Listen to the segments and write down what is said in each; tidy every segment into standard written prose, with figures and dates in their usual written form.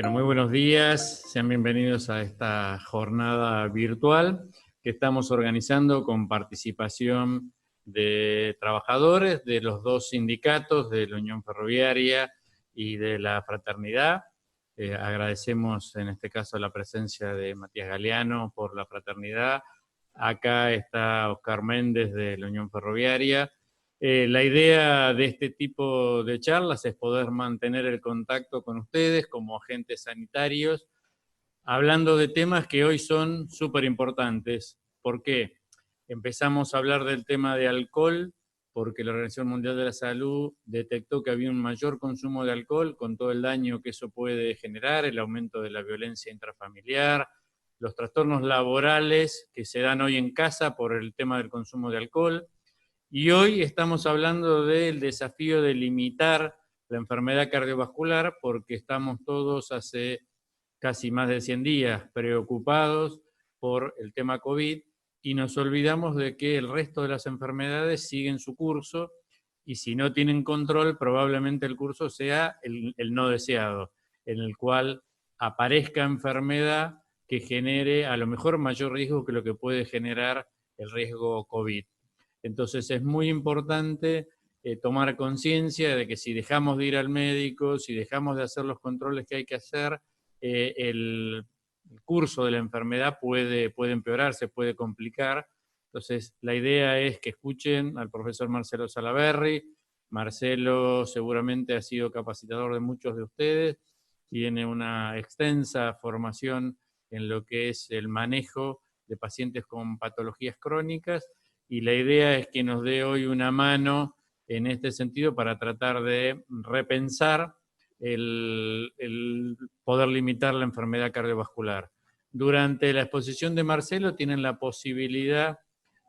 Bueno, muy buenos días, sean bienvenidos a esta jornada virtual que estamos organizando con participación de trabajadores de los dos sindicatos, de la Unión Ferroviaria y de la Fraternidad. Agradecemos en este caso la presencia de Matías Galeano por la Fraternidad. Acá está Oscar Méndez de la Unión Ferroviaria. La idea de este tipo de charlas es poder mantener el contacto con ustedes como agentes sanitarios, hablando de temas que hoy son súper importantes. ¿Por qué? Empezamos a hablar del tema de alcohol, porque la Organización Mundial de la Salud detectó que había un mayor consumo de alcohol con todo el daño que eso puede generar, el aumento de la violencia intrafamiliar, los trastornos laborales que se dan hoy en casa por el tema del consumo de alcohol. Y hoy estamos hablando del desafío de limitar la enfermedad cardiovascular porque estamos todos hace casi más de 100 días preocupados por el tema COVID y nos olvidamos de que el resto de las enfermedades siguen su curso y si no tienen control probablemente el curso sea el no deseado, en el cual aparezca enfermedad que genere a lo mejor mayor riesgo que lo que puede generar el riesgo COVID. Entonces es muy importante tomar conciencia de que si dejamos de ir al médico, si dejamos de hacer los controles que hay que hacer, el curso de la enfermedad puede empeorar, se puede complicar. Entonces la idea es que escuchen al profesor Marcelo Salaverry. Marcelo seguramente ha sido capacitador de muchos de ustedes, tiene una extensa formación en lo que es el manejo de pacientes con patologías crónicas, y la idea es que nos dé hoy una mano en este sentido para tratar de repensar el poder limitar la enfermedad cardiovascular. Durante la exposición de Marcelo tienen la posibilidad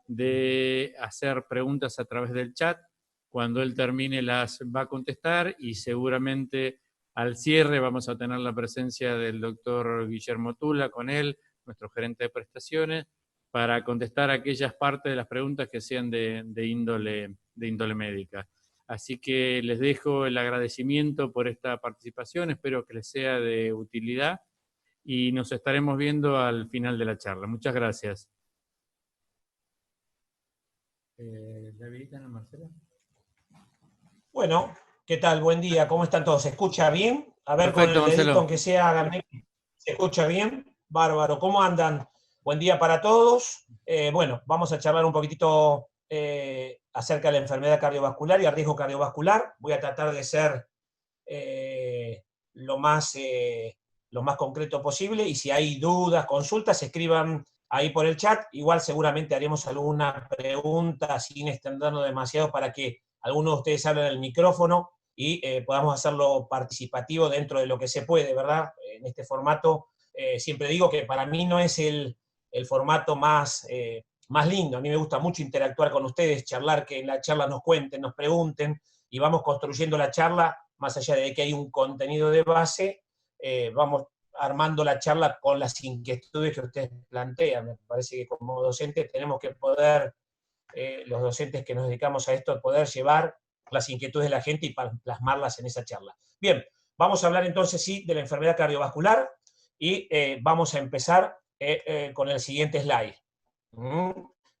de hacer preguntas a través del chat. Cuando él termine las va a contestar y seguramente al cierre vamos a tener la presencia del doctor Guillermo Tula con él, nuestro gerente de prestaciones, para contestar aquellas partes de las preguntas que sean de índole médica. Así que les dejo el agradecimiento por esta participación, espero que les sea de utilidad y nos estaremos viendo al final de la charla. Muchas gracias. ¿Le habilitan a Marcela? Bueno, ¿qué tal? Buen día, ¿cómo están todos? ¿Se escucha bien? A ver, con Perfecto, el dedito, Marcelo. aunque sea, háganme. ¿Se escucha bien? Bárbaro, ¿cómo andan? Buen día para todos. Bueno, vamos a charlar un poquitito acerca de la enfermedad cardiovascular y el riesgo cardiovascular. Voy a tratar de ser lo más concreto posible, y si hay dudas, consultas, escriban ahí por el chat. Igual seguramente haremos alguna pregunta sin extendernos demasiado para que algunos de ustedes hablen al micrófono y podamos hacerlo participativo dentro de lo que se puede, ¿verdad? En este formato, siempre digo que para mí no es el formato más lindo. A mí me gusta mucho interactuar con ustedes, charlar, que en la charla nos cuenten, nos pregunten, y vamos construyendo la charla, más allá de que hay un contenido de base, vamos armando la charla con las inquietudes que ustedes plantean. Me parece que como docentes tenemos que poder, los docentes que nos dedicamos a esto, poder llevar las inquietudes de la gente y plasmarlas en esa charla. Bien, vamos a hablar entonces sí de la enfermedad cardiovascular y vamos a empezar con el siguiente slide.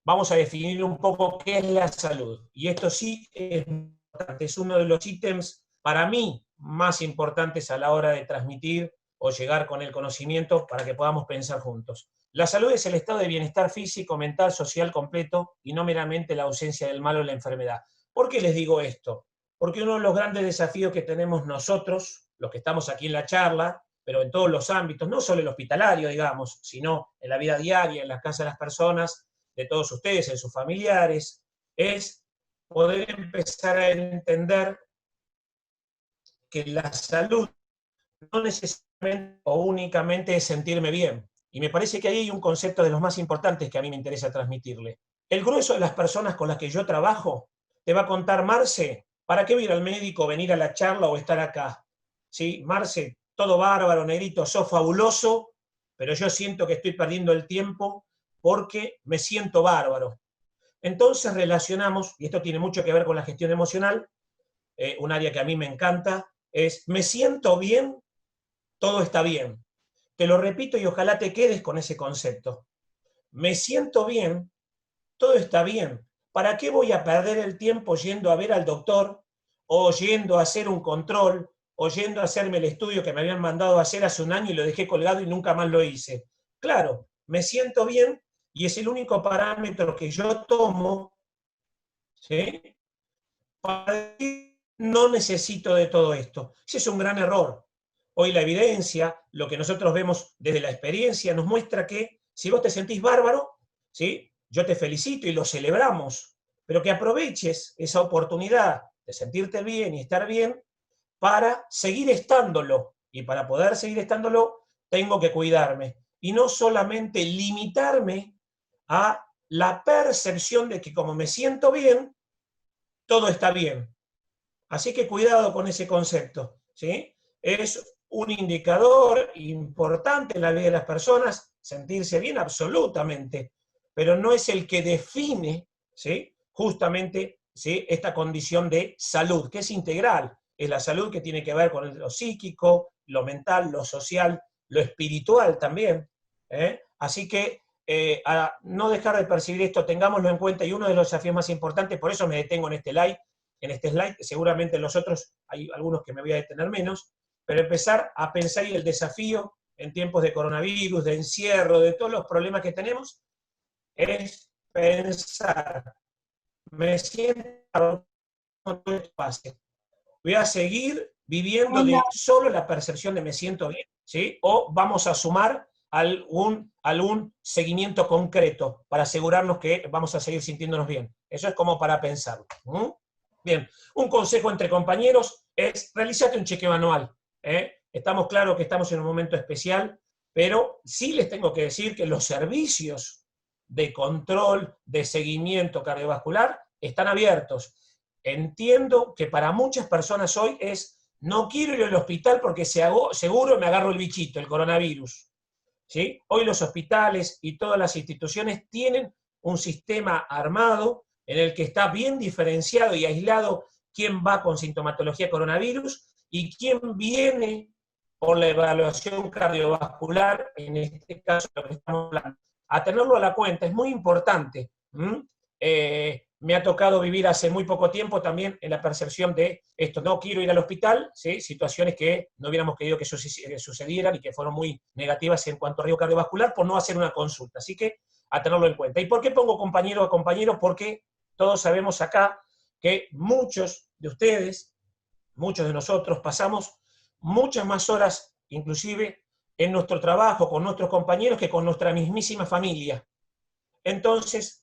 Vamos a definir un poco qué es la salud. Y esto sí es uno de los ítems para mí más importantes a la hora de transmitir o llegar con el conocimiento para que podamos pensar juntos. La salud es el estado de bienestar físico, mental, social completo y no meramente la ausencia del mal o la enfermedad. ¿Por qué les digo esto? Porque uno de los grandes desafíos que tenemos nosotros, los que estamos aquí en la charla, pero en todos los ámbitos, no solo el hospitalario, digamos, sino en la vida diaria, en las casas de las personas, de todos ustedes, en sus familiares, es poder empezar a entender que la salud no necesariamente o únicamente es sentirme bien. Y me parece que ahí hay un concepto de los más importantes que a mí me interesa transmitirle. El grueso de las personas con las que yo trabajo te va a contar: Marce, ¿para qué ir al médico, venir a la charla o estar acá? ¿Sí? Marce, todo bárbaro, negrito, sos fabuloso, pero yo siento que estoy perdiendo el tiempo porque me siento bárbaro. Entonces relacionamos, y esto tiene mucho que ver con la gestión emocional, un área que a mí me encanta, es me siento bien todo está bien. Te lo repito y ojalá te quedes con ese concepto. Me siento bien, todo está bien. ¿Para qué voy a perder el tiempo yendo a ver al doctor, o yendo a hacer un control, o yendo a hacerme el estudio que me habían mandado a hacer hace un año y lo dejé colgado y nunca más lo hice? Claro, me siento bien y es el único parámetro que yo tomo, ¿sí? Para que no necesito de todo esto. Ese es un gran error. Hoy la evidencia, lo que nosotros vemos desde la experiencia, nos muestra que si vos te sentís bárbaro, ¿sí? Yo te felicito y lo celebramos, pero que aproveches esa oportunidad de sentirte bien y estar bien para seguir estándolo. Y para poder seguir estándolo, tengo que cuidarme. Y no solamente limitarme a la percepción de que como me siento bien, todo está bien. Así que cuidado con ese concepto, ¿sí? Es un indicador importante en la vida de las personas, sentirse bien absolutamente, pero no es el que define, ¿sí? Justamente, ¿sí? Esta condición de salud, que es integral. Es la salud que tiene que ver con lo psíquico, lo mental, lo social, lo espiritual también. Así que a no dejar de percibir esto, tengámoslo en cuenta, y uno de los desafíos más importantes, por eso me detengo en este slide, seguramente en los otros hay algunos que me voy a detener menos, pero empezar a pensar, y el desafío en tiempos de coronavirus, de encierro, de todos los problemas que tenemos, es pensar, me siento cuando esto pase. Voy a seguir viviendo de solo la percepción de me siento bien, ¿sí? O vamos a sumar algún seguimiento concreto para asegurarnos que vamos a seguir sintiéndonos bien. Eso es como para pensarlo. Bien, un consejo entre compañeros es realizate un chequeo anual. Estamos claros que estamos en un momento especial, pero sí les tengo que decir que los servicios de control, de seguimiento cardiovascular están abiertos. Entiendo que para muchas personas hoy es, no quiero ir al hospital porque seguro me agarro el bichito, el coronavirus. ¿Sí? Hoy los hospitales y todas las instituciones tienen un sistema armado en el que está bien diferenciado y aislado quién va con sintomatología coronavirus y quién viene por la evaluación cardiovascular, en este caso lo que estamos hablando. A tenerlo a la cuenta, es muy importante. Me ha tocado vivir hace muy poco tiempo también en la percepción de esto, no quiero ir al hospital, ¿sí? Situaciones que no hubiéramos querido que sucedieran y que fueron muy negativas en cuanto a riesgo cardiovascular por no hacer una consulta. Así que a tenerlo en cuenta. ¿Y por qué pongo compañero a compañero? Porque todos sabemos acá que muchos de ustedes, muchos de nosotros, pasamos muchas más horas, inclusive en nuestro trabajo, con nuestros compañeros, que con nuestra mismísima familia. Entonces,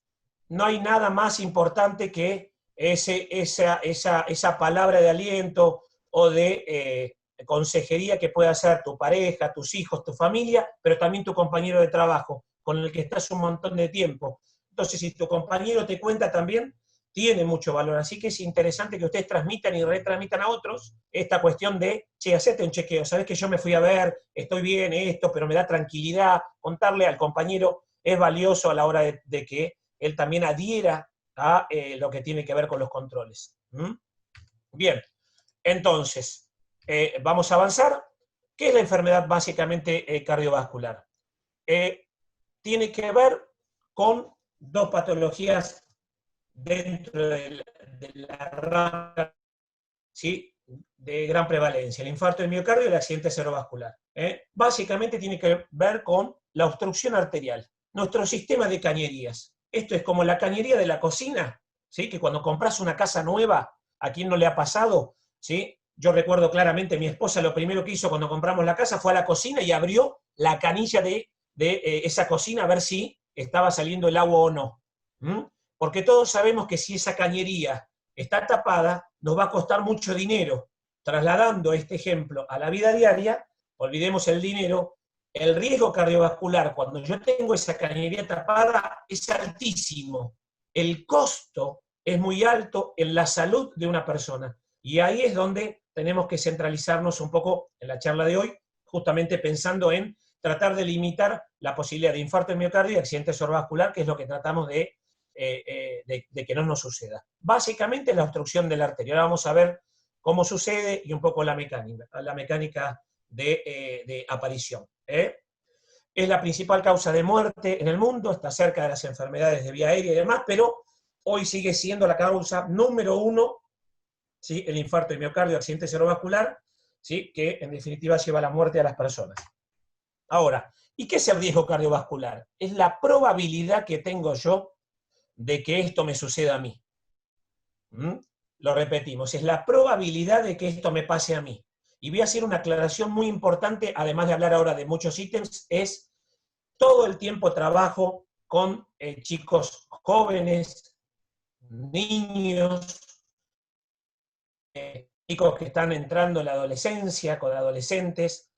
no hay nada más importante que esa palabra de aliento o de consejería que pueda hacer tu pareja, tus hijos, tu familia, pero también tu compañero de trabajo, con el que estás un montón de tiempo. Entonces, si tu compañero te cuenta también, tiene mucho valor. Así que es interesante que ustedes transmitan y retransmitan a otros esta cuestión de, che, hacete un chequeo, sabes que yo me fui a ver, estoy bien, esto, pero me da tranquilidad. Contarle al compañero es valioso a la hora de que él también adhiera a lo que tiene que ver con los controles. Bien, entonces, vamos a avanzar. ¿Qué es la enfermedad básicamente cardiovascular? Tiene que ver con dos patologías dentro de la rama, ¿sí?, de gran prevalencia, el infarto del miocardio y el accidente cerebrovascular. Básicamente tiene que ver con la obstrucción arterial. Nuestro sistema de cañerías. Esto es como la cañería de la cocina, ¿sí? Que cuando compras una casa nueva, ¿a quién no le ha pasado? ¿Sí? Yo recuerdo claramente, mi esposa lo primero que hizo cuando compramos la casa fue a la cocina y abrió la canilla de esa cocina a ver si estaba saliendo el agua o no. Porque todos sabemos que si esa cañería está tapada, nos va a costar mucho dinero. Trasladando este ejemplo a la vida diaria, olvidemos el dinero, el riesgo cardiovascular cuando yo tengo esa cañería tapada es altísimo. El costo es muy alto en la salud de una persona. Y ahí es donde tenemos que centralizarnos un poco en la charla de hoy, justamente pensando en tratar de limitar la posibilidad de infarto del miocardio y accidente cerebrovascular, que es lo que tratamos de que no nos suceda. Básicamente la obstrucción de la arteria. Ahora vamos a ver cómo sucede y un poco la mecánica de aparición. Es la principal causa de muerte en el mundo, está cerca de las enfermedades de vía aérea y demás, pero hoy sigue siendo la causa número 1, ¿sí?, el infarto de miocardio, accidente cerebrovascular, ¿sí?, que en definitiva lleva a la muerte a las personas. Ahora, ¿y qué es el riesgo cardiovascular? Es la probabilidad que tengo yo de que esto me suceda a mí. Lo repetimos, es la probabilidad de que esto me pase a mí. Y voy a hacer una aclaración muy importante, además de hablar ahora de muchos ítems, es todo el tiempo trabajo con chicos jóvenes, niños, chicos que están entrando en la adolescencia, con adolescentes,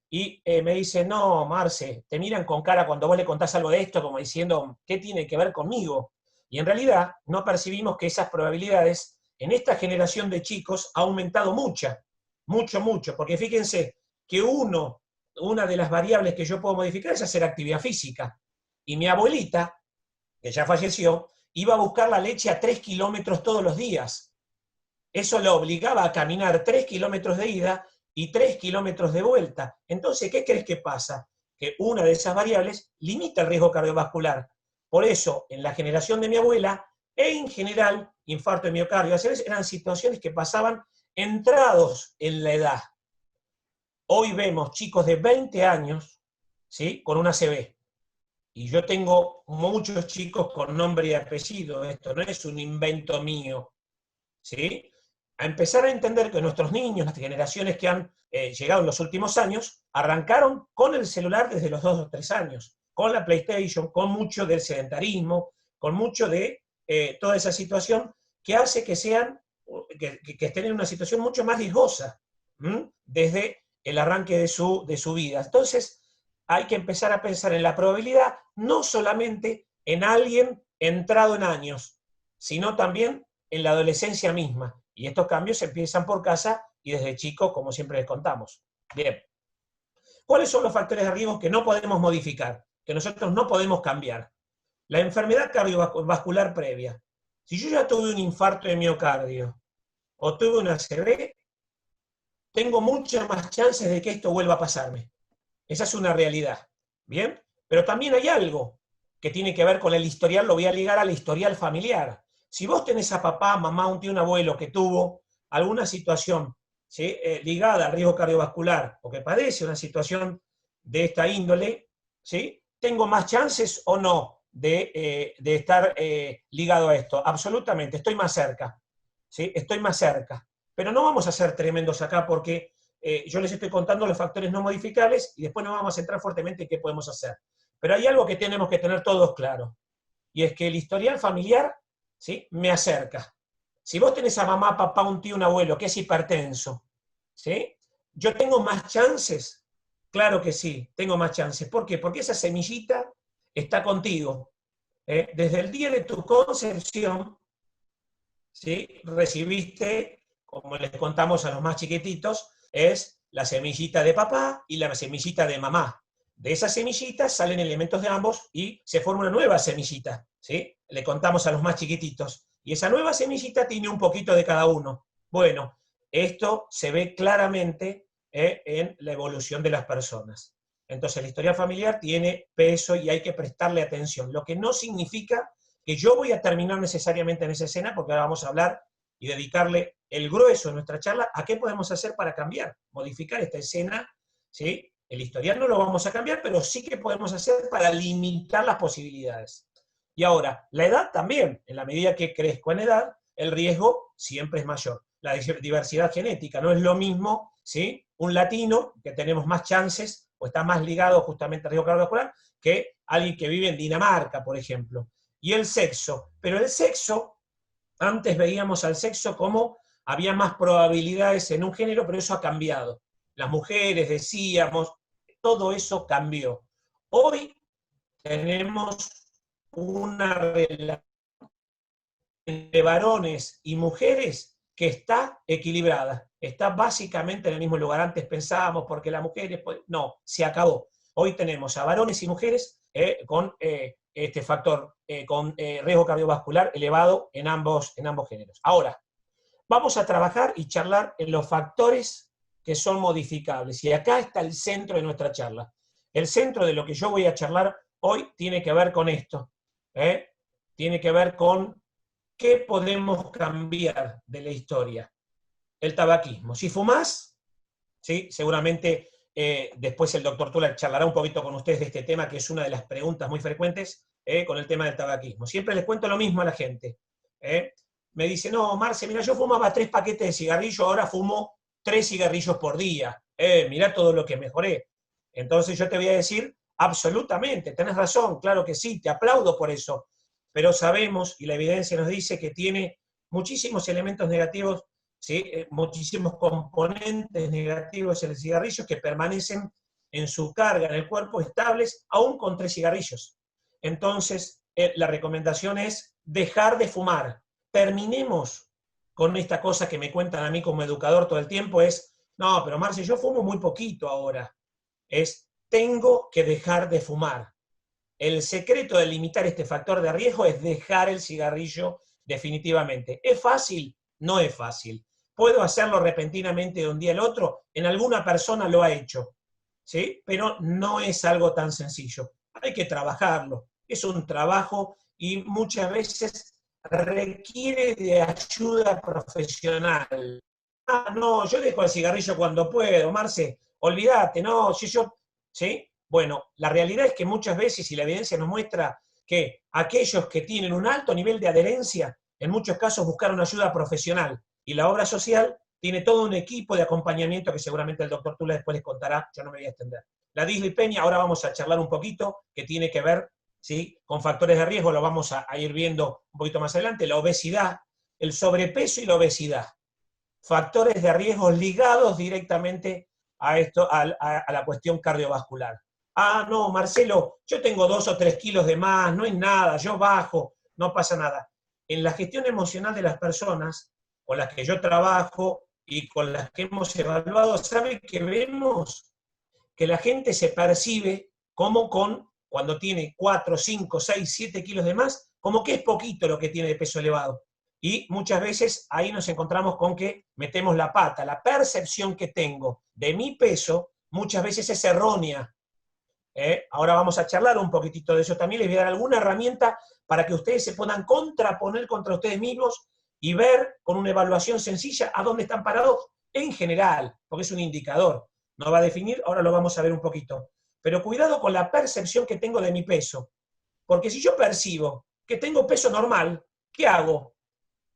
y me dicen, no, Marce, te miran con cara cuando vos le contás algo de esto, como diciendo, ¿qué tiene que ver conmigo? Y en realidad no percibimos que esas probabilidades en esta generación de chicos ha aumentado mucho, porque fíjense que una de las variables que yo puedo modificar es hacer actividad física. Y mi abuelita, que ya falleció, iba a buscar la leche a 3 kilómetros todos los días. Eso lo obligaba a caminar 3 kilómetros de ida y 3 kilómetros de vuelta. Entonces, ¿qué crees que pasa? Que una de esas variables limita el riesgo cardiovascular. Por eso, en la generación de mi abuela, en general, infarto de miocardio, a veces eran situaciones que pasaban entrados en la edad. Hoy vemos chicos de 20 años, ¿sí?, con una ACV. Y yo tengo muchos chicos con nombre y apellido, esto no es un invento mío, ¿sí? A empezar a entender que nuestros niños, las generaciones que han llegado en los últimos años, arrancaron con el celular desde los 2 o 3 años, con la PlayStation, con mucho del sedentarismo, con mucho de toda esa situación que hace que estén en una situación mucho más riesgosa desde el arranque de su vida. Entonces, hay que empezar a pensar en la probabilidad, no solamente en alguien entrado en años, sino también en la adolescencia misma. Y estos cambios empiezan por casa y desde chicos, como siempre les contamos. Bien. ¿Cuáles son los factores de riesgo que no podemos modificar, que nosotros no podemos cambiar? La enfermedad cardiovascular previa. Si yo ya tuve un infarto de miocardio o tuve una ACV, tengo muchas más chances de que esto vuelva a pasarme. Esa es una realidad. ¿Bien? Pero también hay algo que tiene que ver con el historial, lo voy a ligar al historial familiar. Si vos tenés a papá, mamá, un tío, un abuelo que tuvo alguna situación, ¿sí?, ligada al riesgo cardiovascular o que padece una situación de esta índole, ¿sí?, ¿tengo más chances o no de estar ligado a esto? Absolutamente, estoy más cerca. ¿Sí? Estoy más cerca. Pero no vamos a ser tremendos acá porque yo les estoy contando los factores no modificables y después nos vamos a centrar fuertemente en qué podemos hacer. Pero hay algo que tenemos que tener todos claro, y es que el historial familiar, ¿sí?, me acerca. Si vos tenés a mamá, papá, un tío, un abuelo que es hipertenso, ¿sí?, ¿yo tengo más chances? Claro que sí, tengo más chances. ¿Por qué? Porque esa semillita está contigo. Desde el día de tu concepción, ¿sí?, recibiste, como les contamos a los más chiquititos, es la semillita de papá y la semillita de mamá. De esas semillitas salen elementos de ambos y se forma una nueva semillita, ¿sí? Le contamos a los más chiquititos. Y esa nueva semillita tiene un poquito de cada uno. Bueno, esto se ve claramente en la evolución de las personas. Entonces, la historia familiar tiene peso y hay que prestarle atención. Lo que no significa que yo voy a terminar necesariamente en esa escena, porque ahora vamos a hablar y dedicarle el grueso de nuestra charla a qué podemos hacer para cambiar, modificar esta escena, ¿sí? El historial no lo vamos a cambiar, pero sí que podemos hacer para limitar las posibilidades. Y ahora, la edad también, en la medida que crezco en edad, el riesgo siempre es mayor. La diversidad genética no es lo mismo, ¿sí?, un latino, que tenemos más chances, o está más ligado justamente al riesgo cardiovascular, que alguien que vive en Dinamarca, por ejemplo. Y el sexo, pero el sexo, antes veíamos al sexo como había más probabilidades en un género, pero eso ha cambiado. Las mujeres, decíamos, todo eso cambió. Hoy tenemos una relación entre varones y mujeres que está equilibrada, está básicamente en el mismo lugar. Antes pensábamos porque las mujeres, no, se acabó. Hoy tenemos a varones y mujeres con este factor, con riesgo cardiovascular elevado en ambos géneros. Ahora, vamos a trabajar y charlar en los factores que son modificables. Y acá está el centro de nuestra charla. El centro de lo que yo voy a charlar hoy tiene que ver con esto. Tiene que ver con qué podemos cambiar de la historia. El tabaquismo. Si fumás, ¿sí? Seguramente después el doctor Tula charlará un poquito con ustedes de este tema, que es una de las preguntas muy frecuentes con el tema del tabaquismo. Siempre les cuento lo mismo a la gente. Me dice, no, Marce, mira, yo fumaba 3 paquetes de cigarrillo, ahora fumo 3 cigarrillos por día. Mirá todo lo que mejoré. Entonces yo te voy a decir, absolutamente, tenés razón, claro que sí, te aplaudo por eso. Pero sabemos, y la evidencia nos dice, que tiene muchísimos elementos negativos, ¿sí? Muchísimos componentes negativos en el cigarrillo que permanecen en su carga en el cuerpo estables, aún con 3 cigarrillos. Entonces, la recomendación es dejar de fumar. Terminemos con esta cosa que me cuentan a mí como educador todo el tiempo, es, no, pero Marce, yo fumo muy poquito ahora. Tengo que dejar de fumar. El secreto de limitar este factor de riesgo es dejar el cigarrillo definitivamente. ¿Es fácil? No es fácil. ¿Puedo hacerlo repentinamente de un día al otro? En alguna persona lo ha hecho, ¿sí? Pero no es algo tan sencillo. Hay que trabajarlo. Es un trabajo y muchas veces requiere de ayuda profesional. Ah, no, yo dejo el cigarrillo cuando puedo, Marce, olvídate, no, si yo, ¿sí? Bueno, la realidad es que muchas veces, y la evidencia nos muestra que aquellos que tienen un alto nivel de adherencia, en muchos casos buscaron ayuda profesional, y la obra social tiene todo un equipo de acompañamiento que seguramente el doctor Tula después les contará, yo no me voy a extender. La dislipemia, ahora vamos a charlar un poquito, que tiene que ver, ¿sí?, con factores de riesgo, lo vamos a ir viendo un poquito más adelante, la obesidad, el sobrepeso y la obesidad. Factores de riesgo ligados directamente a esto, a la cuestión cardiovascular. Ah, no, Marcelo, yo tengo 2 o 3 kilos de más, no es nada, yo bajo, no pasa nada. En la gestión emocional de las personas con las que yo trabajo y con las que hemos evaluado, ¿sabe que vemos? Que la gente se percibe como cuando tiene 4, 5, 6, 7 kilos de más, como que es poquito lo que tiene de peso elevado. Y muchas veces ahí nos encontramos con que metemos la pata. La percepción que tengo de mi peso muchas veces es errónea. Ahora vamos a charlar un poquitito de eso también. Les voy a dar alguna herramienta para que ustedes se puedan contraponer contra ustedes mismos y ver con una evaluación sencilla a dónde están parados en general, porque es un indicador. No va a definir, ahora lo vamos a ver un poquito. Pero cuidado con la percepción que tengo de mi peso. Porque si yo percibo que tengo peso normal, ¿qué hago?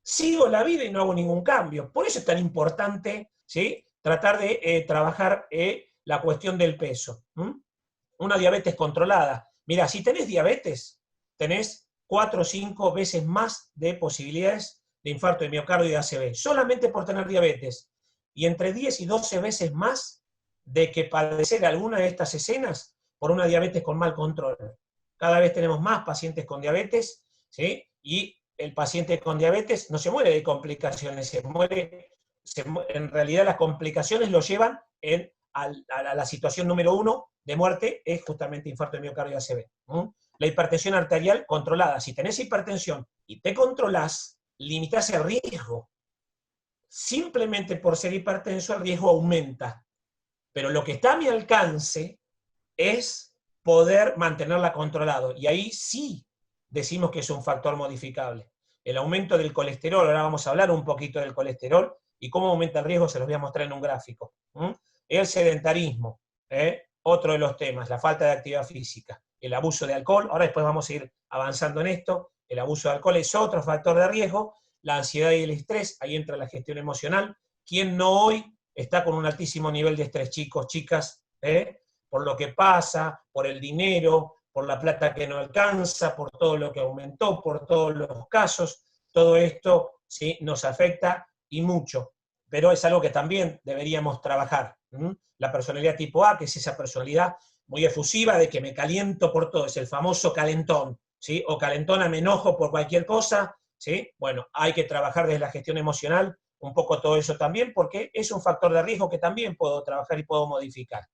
Sigo la vida y no hago ningún cambio. Por eso es tan importante, ¿sí?, tratar de trabajar la cuestión del peso. Una diabetes controlada. Mira, si tenés diabetes, tenés 4 o 5 veces más de posibilidades de infarto de miocardio y de ACV, solamente por tener diabetes. Y entre 10 y 12 veces más de que padecer alguna de estas escenas por una diabetes con mal control. Cada vez tenemos más pacientes con diabetes, ¿sí? Y el paciente con diabetes no se muere de complicaciones, en realidad las complicaciones lo llevan a la situación número 1 de muerte, es justamente infarto de miocardio y ACV. La hipertensión arterial controlada. Si tenés hipertensión y te controlás, limitás el riesgo. Simplemente por ser hipertenso el riesgo aumenta. Pero lo que está a mi alcance es poder mantenerla controlado. Y ahí sí decimos que es un factor modificable. El aumento del colesterol, ahora vamos a hablar un poquito del colesterol y cómo aumenta el riesgo, se los voy a mostrar en un gráfico. El sedentarismo, otro de los temas, la falta de actividad física, el abuso de alcohol, ahora después vamos a ir avanzando en esto, el abuso de alcohol es otro factor de riesgo, la ansiedad y el estrés, ahí entra la gestión emocional. ¿Quién no hoy está con un altísimo nivel de estrés, chicos, chicas? Por lo que pasa, por el dinero, por la plata que no alcanza, por todo lo que aumentó, por todos los casos, todo esto, ¿sí?, nos afecta y mucho. Pero es algo que también deberíamos trabajar. La personalidad tipo A, que es esa personalidad muy efusiva de que me caliento por todo, es el famoso calentón, ¿sí? O calentona, me enojo por cualquier cosa, ¿sí? Bueno, hay que trabajar desde la gestión emocional un poco todo eso también, porque es un factor de riesgo que también puedo trabajar y puedo modificar.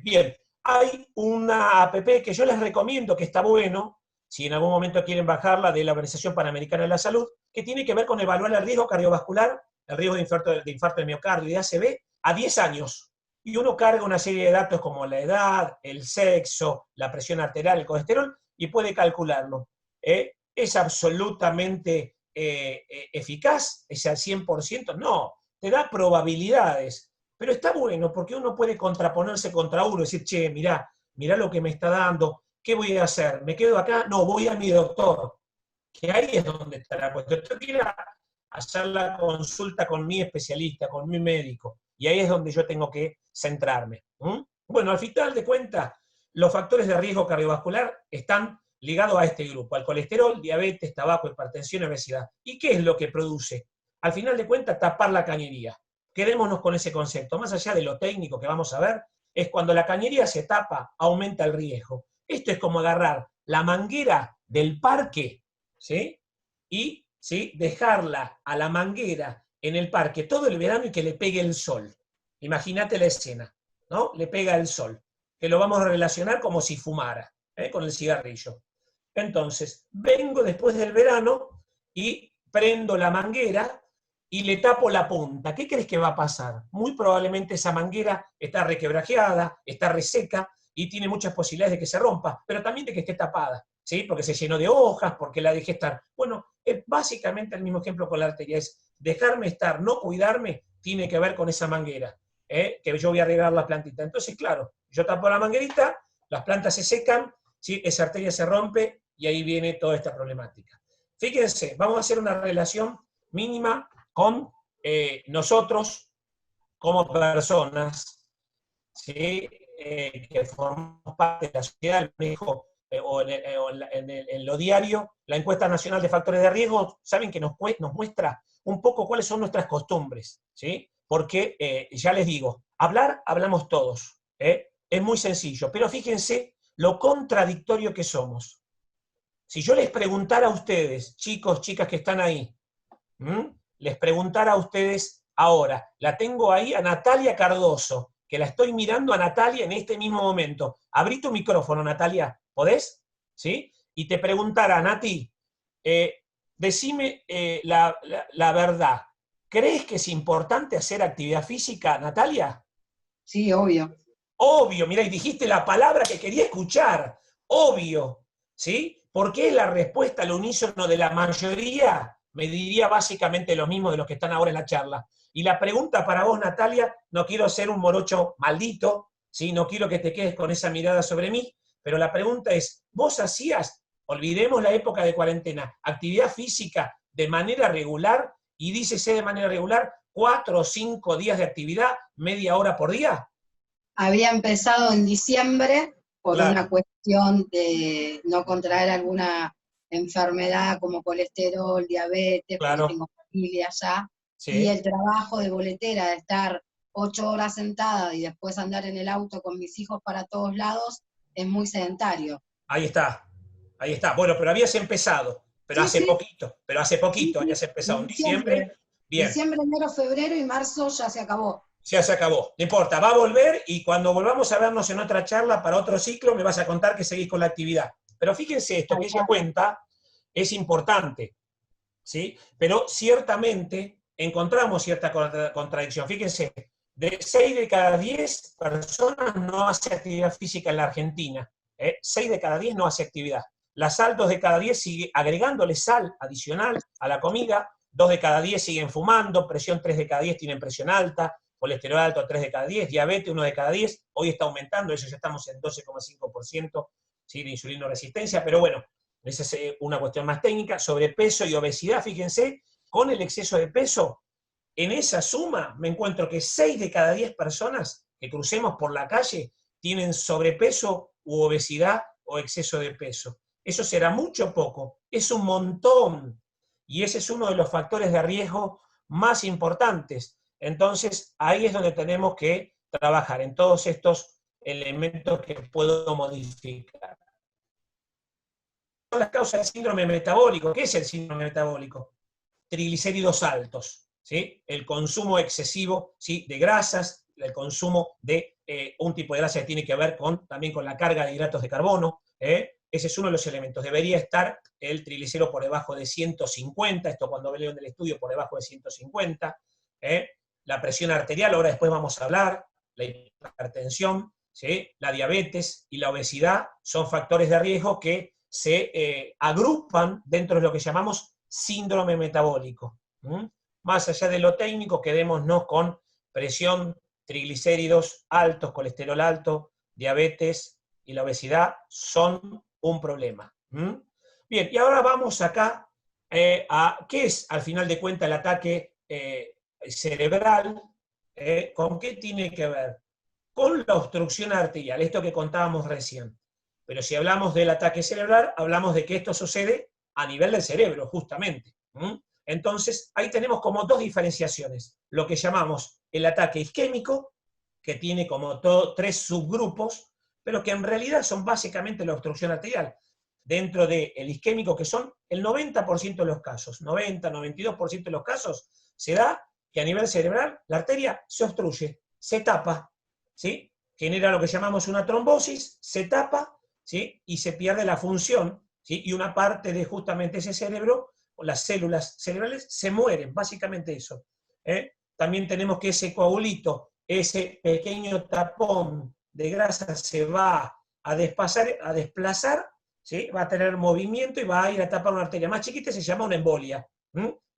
Bien, hay una app que yo les recomiendo, que está bueno, si en algún momento quieren bajarla, de la Organización Panamericana de la Salud, que tiene que ver con evaluar el riesgo cardiovascular el riesgo de infarto de miocardio y de ACV a 10 años. Y uno carga una serie de datos como la edad, el sexo, la presión arterial, el colesterol, y puede calcularlo. ¿Es absolutamente eficaz? ¿Es al 100%? No, te da probabilidades. Pero está bueno porque uno puede contraponerse contra uno, decir, che, mirá lo que me está dando, ¿qué voy a hacer? ¿Me quedo acá? No, voy a mi doctor. Que ahí es donde está la cuestión. Yo quiero hacer la consulta con mi especialista, con mi médico, y ahí es donde yo tengo que centrarme. Bueno, al final de cuentas, los factores de riesgo cardiovascular están ligados a este grupo, al colesterol, diabetes, tabaco, hipertensión y obesidad. ¿Y qué es lo que produce? Al final de cuentas, tapar la cañería. Quedémonos con ese concepto. Más allá de lo técnico que vamos a ver, es cuando la cañería se tapa, aumenta el riesgo. Esto es como agarrar la manguera del parque, ¿sí? Y ¿sí? Dejarla a la manguera en el parque todo el verano y que le pegue el sol. Imagínate la escena, ¿no? Le pega el sol, que lo vamos a relacionar como si fumara, con el cigarrillo. Entonces, vengo después del verano y prendo la manguera y le tapo la punta. ¿Qué crees que va a pasar? Muy probablemente esa manguera está requebrajeada, está reseca y tiene muchas posibilidades de que se rompa, pero también de que esté tapada, ¿sí? Porque se llenó de hojas, porque la dejé estar. Bueno, es básicamente el mismo ejemplo con la arteria, es dejarme estar, no cuidarme, tiene que ver con esa manguera, que yo voy a regar la plantita. Entonces, claro, yo tapo la manguerita, las plantas se secan, ¿sí? Esa arteria se rompe y ahí viene toda esta problemática. Fíjense, vamos a hacer una relación mínima con nosotros como personas, ¿sí? Que formamos parte de la sociedad, el manejo, en lo diario, la encuesta nacional de factores de riesgo, saben que nos muestra un poco cuáles son nuestras costumbres, ¿sí? Porque, ya les digo, hablamos todos, es muy sencillo, pero fíjense lo contradictorio que somos. Si yo les preguntara a ustedes, chicos, chicas que están ahí, les preguntara a ustedes ahora, la tengo ahí a Natalia Cardoso, que la estoy mirando a Natalia en este mismo momento. Abrí tu micrófono, Natalia, ¿podés? ¿Sí? Y te preguntara, Nati, decime la verdad. ¿Crees que es importante hacer actividad física, Natalia? Sí, obvio. Obvio, mirá, y dijiste la palabra que quería escuchar. Obvio, ¿sí? Porque es la respuesta al unísono de la mayoría, me diría básicamente lo mismo de los que están ahora en la charla. Y la pregunta para vos, Natalia, no quiero ser un morocho maldito, ¿sí? No quiero que te quedes con esa mirada sobre mí, pero la pregunta es, ¿vos hacías, olvidemos la época de cuarentena, actividad física de manera regular, y dícese de manera regular, 4 o 5 días de actividad, media hora por día? Había empezado en diciembre por Claro. una cuestión de no contraer alguna enfermedad como colesterol, diabetes, Claro. porque tengo familia allá, Sí. y el trabajo de boletera, de estar 8 horas sentada y después andar en el auto con mis hijos para todos lados, es muy sedentario. Ahí está. Bueno, pero habías empezado, pero Sí, hace poquito sí. habías empezado en diciembre. Bien, Diciembre, enero, febrero y marzo ya se acabó. ya se acabó. No importa, va a volver y cuando volvamos a vernos en otra charla para otro ciclo me vas a contar que seguís con la actividad. Pero fíjense esto, que ella cuenta, es importante, ¿sí? Pero ciertamente encontramos cierta contradicción. Fíjense, de 6 de cada 10 personas no hace actividad física en la Argentina. 6 de cada 10 no hace actividad. La sal, 2 de cada 10 sigue agregándole sal adicional a la comida, 2 de cada 10 siguen fumando, presión 3 de cada 10 tienen presión alta, colesterol alto 3 de cada 10, diabetes 1 de cada 10, hoy está aumentando, eso ya estamos en 12,5%, ¿sí? De insulino resistencia, pero bueno, esa es una cuestión más técnica. Sobrepeso y obesidad, fíjense, con el exceso de peso, en esa suma me encuentro que 6 de cada 10 personas que crucemos por la calle tienen sobrepeso u obesidad o exceso de peso. Eso será mucho o poco, es un montón. Y ese es uno de los factores de riesgo más importantes. Entonces, ahí es donde tenemos que trabajar, en todos estos elementos que puedo modificar. Son las causas del síndrome metabólico. ¿Qué es el síndrome metabólico? Triglicéridos altos, ¿sí? El consumo excesivo, ¿sí? De grasas, el consumo de un tipo de grasa que tiene que ver también con la carga de hidratos de carbono. Ese es uno de los elementos. Debería estar el triglicérido por debajo de 150, esto cuando veo en el estudio por debajo de 150. La presión arterial, ahora después vamos a hablar, la hipertensión, ¿sí? La diabetes y la obesidad son factores de riesgo que se agrupan dentro de lo que llamamos síndrome metabólico. Más allá de lo técnico, quedémonos con presión, triglicéridos altos, colesterol alto, diabetes y la obesidad son un problema. Bien, y ahora vamos acá a qué es, al final de cuentas, el ataque cerebral. ¿Con qué tiene que ver? Con la obstrucción arterial, esto que contábamos recién. Pero si hablamos del ataque cerebral, hablamos de que esto sucede a nivel del cerebro, justamente. Entonces, ahí tenemos como dos diferenciaciones. Lo que llamamos el ataque isquémico, que tiene como tres subgrupos, pero que en realidad son básicamente la obstrucción arterial. Dentro del isquémico, que son el 90% de los casos, 90-92% de los casos, se da que a nivel cerebral la arteria se obstruye, se tapa, ¿sí? Genera lo que llamamos una trombosis, se tapa, ¿sí? Y se pierde la función, ¿sí? Y una parte de justamente ese cerebro, las células cerebrales, se mueren, básicamente eso. También tenemos que ese coagulito, ese pequeño tapón de grasa se va a desplazar, ¿sí? Va a tener movimiento y va a ir a tapar una arteria más chiquita, se llama una embolia.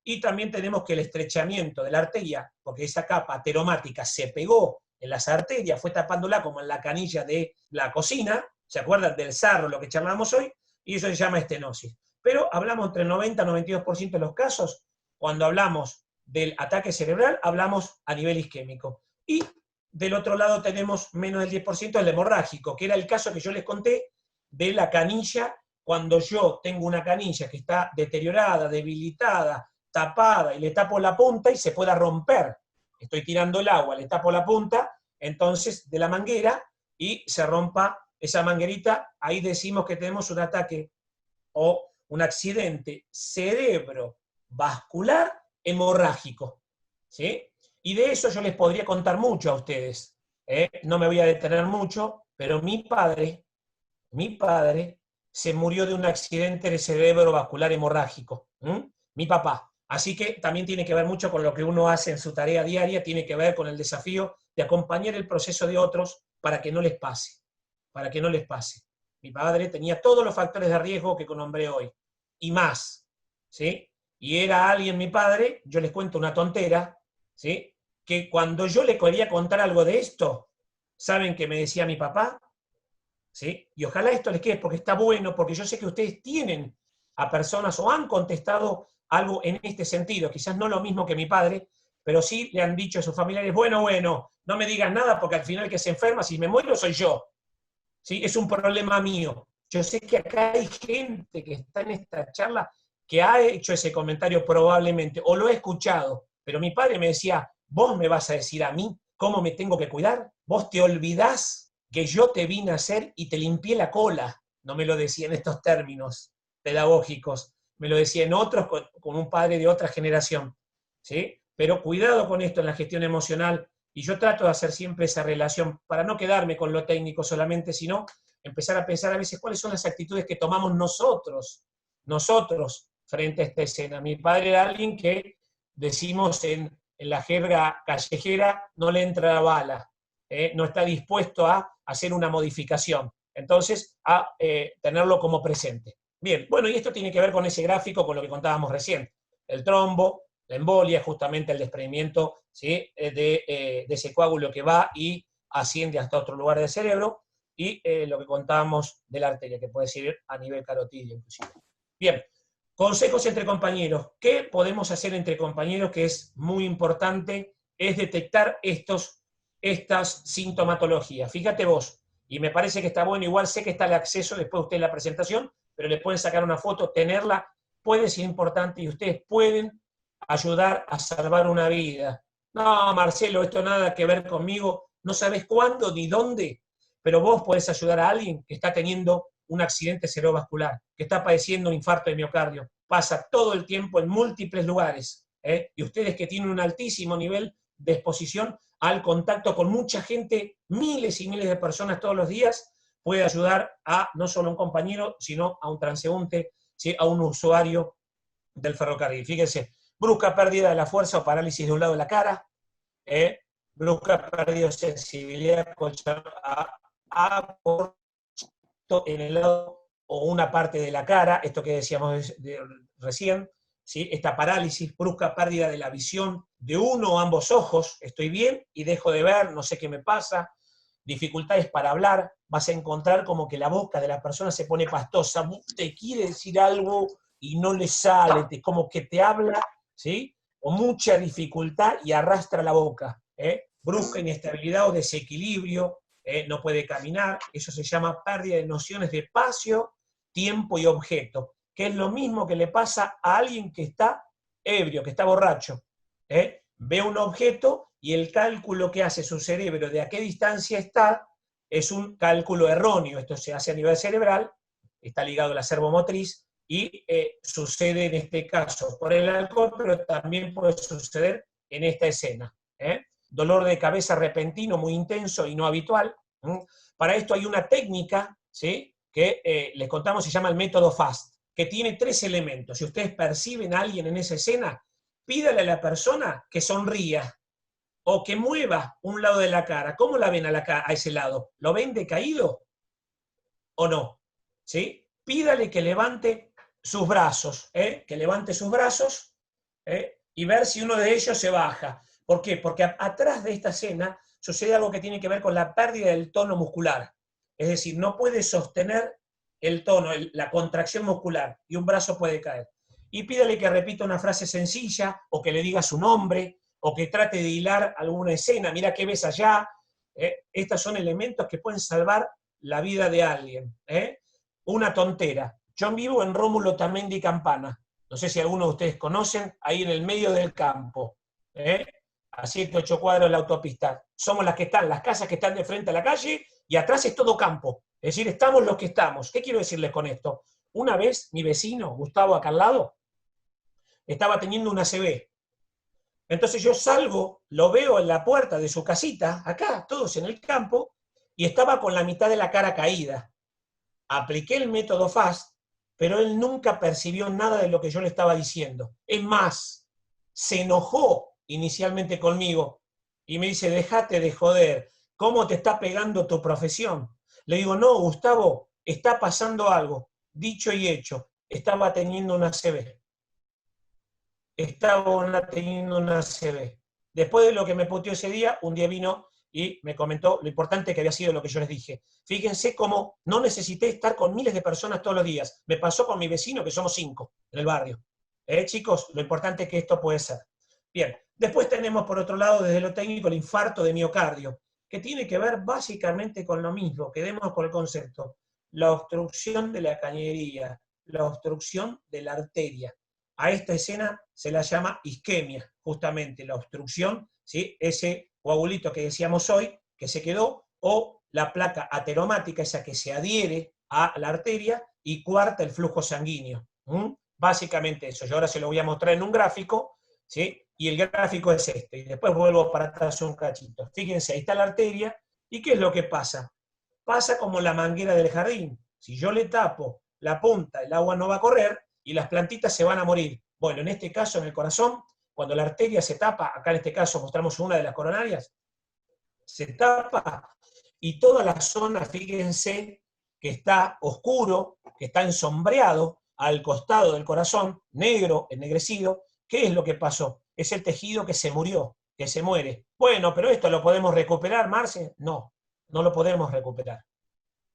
Y también tenemos que el estrechamiento de la arteria, porque esa capa ateromática se pegó en las arterias, fue tapándola como en la canilla de la cocina, ¿se acuerdan del sarro, lo que charlamos hoy? Y eso se llama estenosis. Pero hablamos entre el 90 y 92% de los casos, cuando hablamos del ataque cerebral, hablamos a nivel isquémico. Y del otro lado tenemos menos del 10% el hemorrágico, que era el caso que yo les conté de la canilla, cuando yo tengo una canilla que está deteriorada, debilitada, tapada, y le tapo la punta y se pueda romper. Estoy tirando el agua, le tapo la punta, entonces, de la manguera, y se rompa esa manguerita, ahí decimos que tenemos un ataque o un accidente cerebrovascular hemorrágico. ¿Sí? Y de eso yo les podría contar mucho a ustedes. No me voy a detener mucho, pero mi padre se murió de un accidente de cerebrovascular hemorrágico. Mi papá. Así que también tiene que ver mucho con lo que uno hace en su tarea diaria, tiene que ver con el desafío de acompañar el proceso de otros para que no les pase. Para que no les pase. Mi padre tenía todos los factores de riesgo que nombré hoy, y más. ¿Sí? Y era alguien, mi padre, yo les cuento una tontera, ¿sí? Que cuando yo le quería contar algo de esto, ¿saben qué me decía mi papá? ¿Sí? Y ojalá esto les quede, porque está bueno, porque yo sé que ustedes tienen a personas o han contestado algo en este sentido, quizás no lo mismo que mi padre, pero sí le han dicho a sus familiares, bueno, no me digas nada, porque al final el que se enferma, si me muero, soy yo. ¿Sí? Es un problema mío. Yo sé que acá hay gente que está en esta charla que ha hecho ese comentario probablemente, o lo he escuchado, pero mi padre me decía, vos me vas a decir a mí cómo me tengo que cuidar, vos te olvidás que yo te vine a hacer y te limpié la cola. No me lo decía en estos términos pedagógicos, me lo decía en otros con un padre de otra generación. ¿Sí? Pero cuidado con esto en la gestión emocional, y yo trato de hacer siempre esa relación para no quedarme con lo técnico solamente, sino empezar a pensar a veces cuáles son las actitudes que tomamos nosotros frente a esta escena. Mi padre era alguien que decimos en la jerga callejera, no le entra la bala, no está dispuesto a hacer una modificación. Entonces, a tenerlo como presente. Bien, bueno, y esto tiene que ver con ese gráfico, con lo que contábamos recién. El trombo, la embolia, justamente el desprendimiento, ¿sí? de ese coágulo que va y asciende hasta otro lugar del cerebro, y lo que contábamos de la arteria, que puede ser a nivel carotidio inclusive. Bien, consejos entre compañeros. ¿Qué podemos hacer entre compañeros que es muy importante? Es detectar estas sintomatologías. Fíjate vos, y me parece que está bueno, igual sé que está el acceso después usted en la presentación, pero le pueden sacar una foto, tenerla, puede ser importante y ustedes pueden ayudar a salvar una vida. No, Marcelo, esto nada que ver conmigo, no sabes cuándo ni dónde, pero vos podés ayudar a alguien que está teniendo un accidente cerebrovascular, que está padeciendo un infarto de miocardio, pasa todo el tiempo en múltiples lugares, y ustedes que tienen un altísimo nivel de exposición al contacto con mucha gente, miles y miles de personas todos los días, puede ayudar a no solo a un compañero, sino a un transeúnte, ¿sí? A un usuario del ferrocarril. Fíjense, brusca pérdida de la fuerza o parálisis de un lado de la cara, brusca pérdida de sensibilidad en el lado o una parte de la cara, esto que decíamos recién, ¿sí? Esta parálisis, brusca pérdida de la visión de uno o ambos ojos, estoy bien y dejo de ver, no sé qué me pasa, dificultades para hablar, vas a encontrar como que la boca de la persona se pone pastosa, te quiere decir algo y no le sale, como que te habla, ¿sí? O mucha dificultad y arrastra la boca, brusca inestabilidad o desequilibrio, no puede caminar, eso se llama pérdida de nociones de espacio, tiempo y objeto, que es lo mismo que le pasa a alguien que está ebrio, que está borracho. Ve un objeto y el cálculo que hace su cerebro de a qué distancia está es un cálculo erróneo. Esto se hace a nivel cerebral, está ligado a la servomotriz y sucede en este caso por el alcohol, pero también puede suceder en esta escena. Dolor de cabeza repentino, muy intenso y no habitual. Para esto hay una técnica, ¿sí?, que les contamos, se llama el método FAST, que tiene 3 elementos. Si ustedes perciben a alguien en esa escena, pídale a la persona que sonría o que mueva un lado de la cara. ¿Cómo la ven a ese lado? ¿Lo ven decaído o no? ¿Sí? Pídale que levante sus brazos, que levante sus brazos y ver si uno de ellos se baja. ¿Por qué? Porque atrás de esta escena sucede algo que tiene que ver con la pérdida del tono muscular. Es decir, no puede sostener el tono, la contracción muscular, y un brazo puede caer. Y pídale que repita una frase sencilla, o que le diga su nombre, o que trate de hilar alguna escena. Mira qué ves allá. Estos son elementos que pueden salvar la vida de alguien. Una tontera. Yo vivo en Rómulo Tamendi Campana. No sé si algunos de ustedes conocen, ahí en el medio del campo. A 7, 8 cuadros de la autopista. Somos las casas que están de frente a la calle, y atrás es todo campo. Es decir, estamos los que estamos. ¿Qué quiero decirles con esto? Una vez mi vecino, Gustavo, acá al lado, estaba teniendo una ACV. Entonces yo salgo, lo veo en la puerta de su casita, acá, todos en el campo, y estaba con la mitad de la cara caída. Apliqué el método FAST, pero él nunca percibió nada de lo que yo le estaba diciendo. Es más, se enojó inicialmente conmigo y me dice, déjate de joder, ¿cómo te está pegando tu profesión? Le digo, no, Gustavo, está pasando algo. Dicho y hecho, estaba teniendo una ACV. Estaba teniendo una ACV. Después de lo que me puteó ese día, un día vino y me comentó lo importante que había sido lo que yo les dije. Fíjense cómo no necesité estar con miles de personas todos los días. Me pasó con mi vecino, que somos 5 en el barrio. Chicos, lo importante que esto puede ser. Bien, después tenemos por otro lado, desde lo técnico, el infarto de miocardio, que tiene que ver básicamente con lo mismo, quedemos con el concepto, la obstrucción de la cañería, la obstrucción de la arteria. A esta escena se la llama isquemia, justamente la obstrucción, ¿sí?, ese coagulito que decíamos hoy, que se quedó, o la placa ateromática, esa que se adhiere a la arteria y cuarta el flujo sanguíneo. Básicamente eso. Yo ahora se lo voy a mostrar en un gráfico, ¿sí?, y el gráfico es este, y después vuelvo para atrás un cachito. Fíjense, ahí está la arteria, ¿y qué es lo que pasa? Pasa como la manguera del jardín. Si yo le tapo la punta, el agua no va a correr, y las plantitas se van a morir. Bueno, en este caso, en el corazón, cuando la arteria se tapa, acá en este caso mostramos una de las coronarias, se tapa, y toda la zona, fíjense, que está oscuro, que está ensombreado, al costado del corazón, negro, ennegrecido. ¿Qué es lo que pasó? Es el tejido que se murió, que se muere. Bueno, pero esto lo podemos recuperar, Marce. No, no lo podemos recuperar.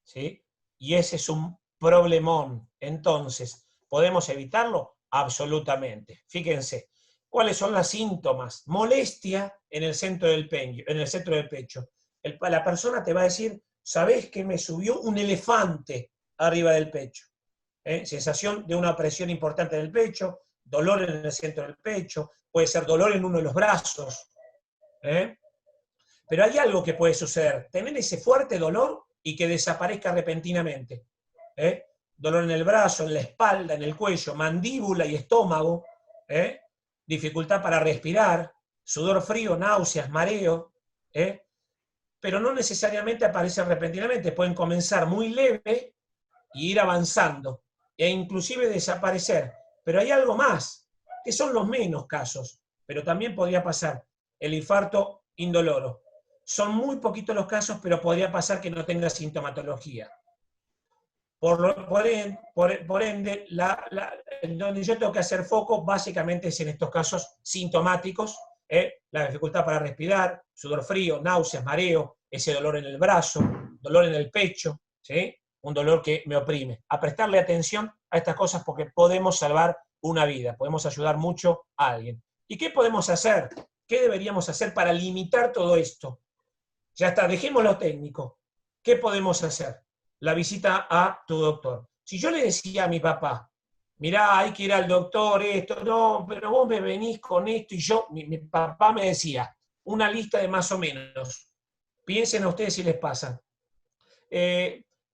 ¿Sí? Y ese es un problemón. Entonces, ¿podemos evitarlo? Absolutamente. Fíjense, ¿cuáles son los síntomas? Molestia en el centro del pecho. La persona te va a decir, ¿sabés que me subió un elefante arriba del pecho? Sensación de una presión importante en el pecho, dolor en el centro del pecho, puede ser dolor en uno de los brazos. Pero hay algo que puede suceder, tener ese fuerte dolor y que desaparezca repentinamente. Dolor en el brazo, en la espalda, en el cuello, mandíbula y estómago, dificultad para respirar, sudor frío, náuseas, mareo, pero no necesariamente aparecen repentinamente, pueden comenzar muy leve y ir avanzando, e inclusive desaparecer. Pero hay algo más, que son los menos casos, pero también podría pasar el infarto indoloro. Son muy poquitos los casos, pero podría pasar que no tenga sintomatología. Por ende, donde yo tengo que hacer foco básicamente es en estos casos sintomáticos, la dificultad para respirar, sudor frío, náuseas, mareo, ese dolor en el brazo, dolor en el pecho, ¿sí? Un dolor que me oprime. A prestarle atención a estas cosas porque podemos salvar una vida, podemos ayudar mucho a alguien. ¿Y qué podemos hacer? ¿Qué deberíamos hacer para limitar todo esto? Ya está, dejemos lo técnico. ¿Qué podemos hacer? La visita a tu doctor. Si yo le decía a mi papá, mirá, hay que ir al doctor, esto, no, pero vos me venís con esto, y yo, mi papá me decía, una lista de más o menos. Piensen a ustedes si les pasa.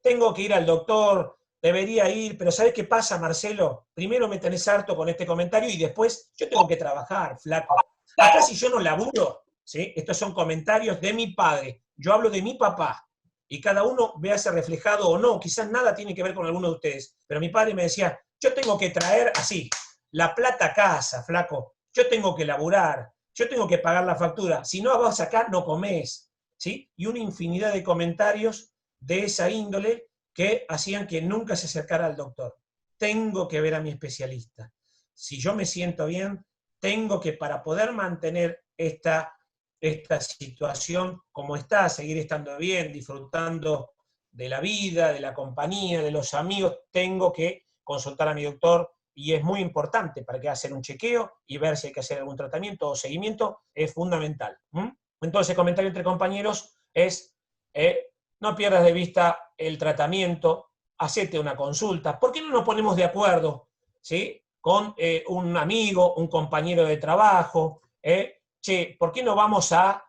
Tengo que ir al doctor, debería ir, pero ¿sabés qué pasa, Marcelo? Primero me tenés harto con este comentario y después yo tengo que trabajar, flaco. Acá si yo no laburo, ¿sí? Estos son comentarios de mi padre, yo hablo de mi papá, y cada uno véase reflejado o no, quizás nada tiene que ver con alguno de ustedes, pero mi padre me decía, yo tengo que traer así, la plata a casa, flaco, yo tengo que laburar, yo tengo que pagar la factura, si no vas acá no comés, ¿sí? Y una infinidad de comentarios de esa índole que hacían que nunca se acercara al doctor. Tengo que ver a mi especialista. Si yo me siento bien, tengo que, para poder mantener esta situación como está, seguir estando bien, disfrutando de la vida, de la compañía, de los amigos, tengo que consultar a mi doctor, y es muy importante para que hacer un chequeo y ver si hay que hacer algún tratamiento o seguimiento, es fundamental. Entonces, el comentario entre compañeros es, no pierdas de vista el tratamiento, hacete una consulta. ¿Por qué no nos ponemos de acuerdo, ¿sí? Con un amigo, un compañero de trabajo? Che, ¿por qué no vamos a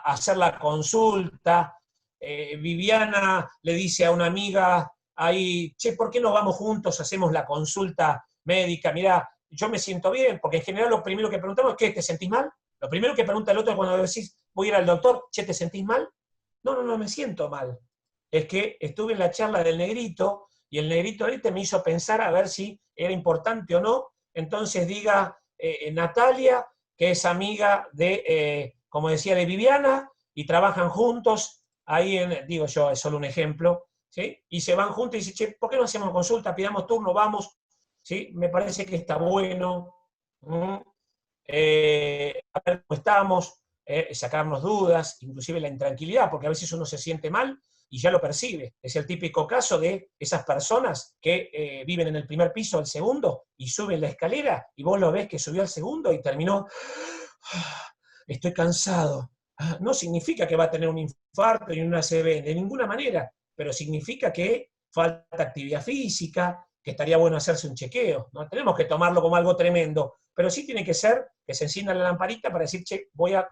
hacer la consulta? Viviana le dice a una amiga ahí, che, ¿por qué no vamos juntos, hacemos la consulta médica? Mirá, yo me siento bien, porque en general lo primero que preguntamos es, ¿qué, te sentís mal? Lo primero que pregunta el otro cuando decís, voy a ir al doctor, che, ¿te sentís mal? No me siento mal. Es que estuve en la charla del negrito, y el negrito ahorita me hizo pensar a ver si era importante o no, entonces diga Natalia, que es amiga de, como decía, de Viviana, y trabajan juntos, ahí digo yo, es solo un ejemplo, ¿sí? Y se van juntos y dicen, che, ¿por qué no hacemos consulta? Pidamos turno, vamos, ¿sí? Me parece que está bueno, a ver cómo estamos, sacarnos dudas, inclusive la intranquilidad, porque a veces uno se siente mal y ya lo percibe. Es el típico caso de esas personas que viven en el primer piso, al segundo, y suben la escalera, y vos lo ves que subió al segundo y terminó, estoy cansado. No significa que va a tener un infarto y una ACV, de ninguna manera, pero significa que falta actividad física, que estaría bueno hacerse un chequeo. No tenemos que tomarlo como algo tremendo, pero sí tiene que ser que se encienda la lamparita para decir, che, voy a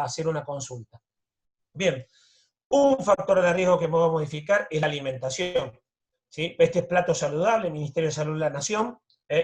hacer una consulta. Bien, un factor de riesgo que podemos modificar es la alimentación, ¿sí? Este es plato saludable, el Ministerio de Salud de la Nación,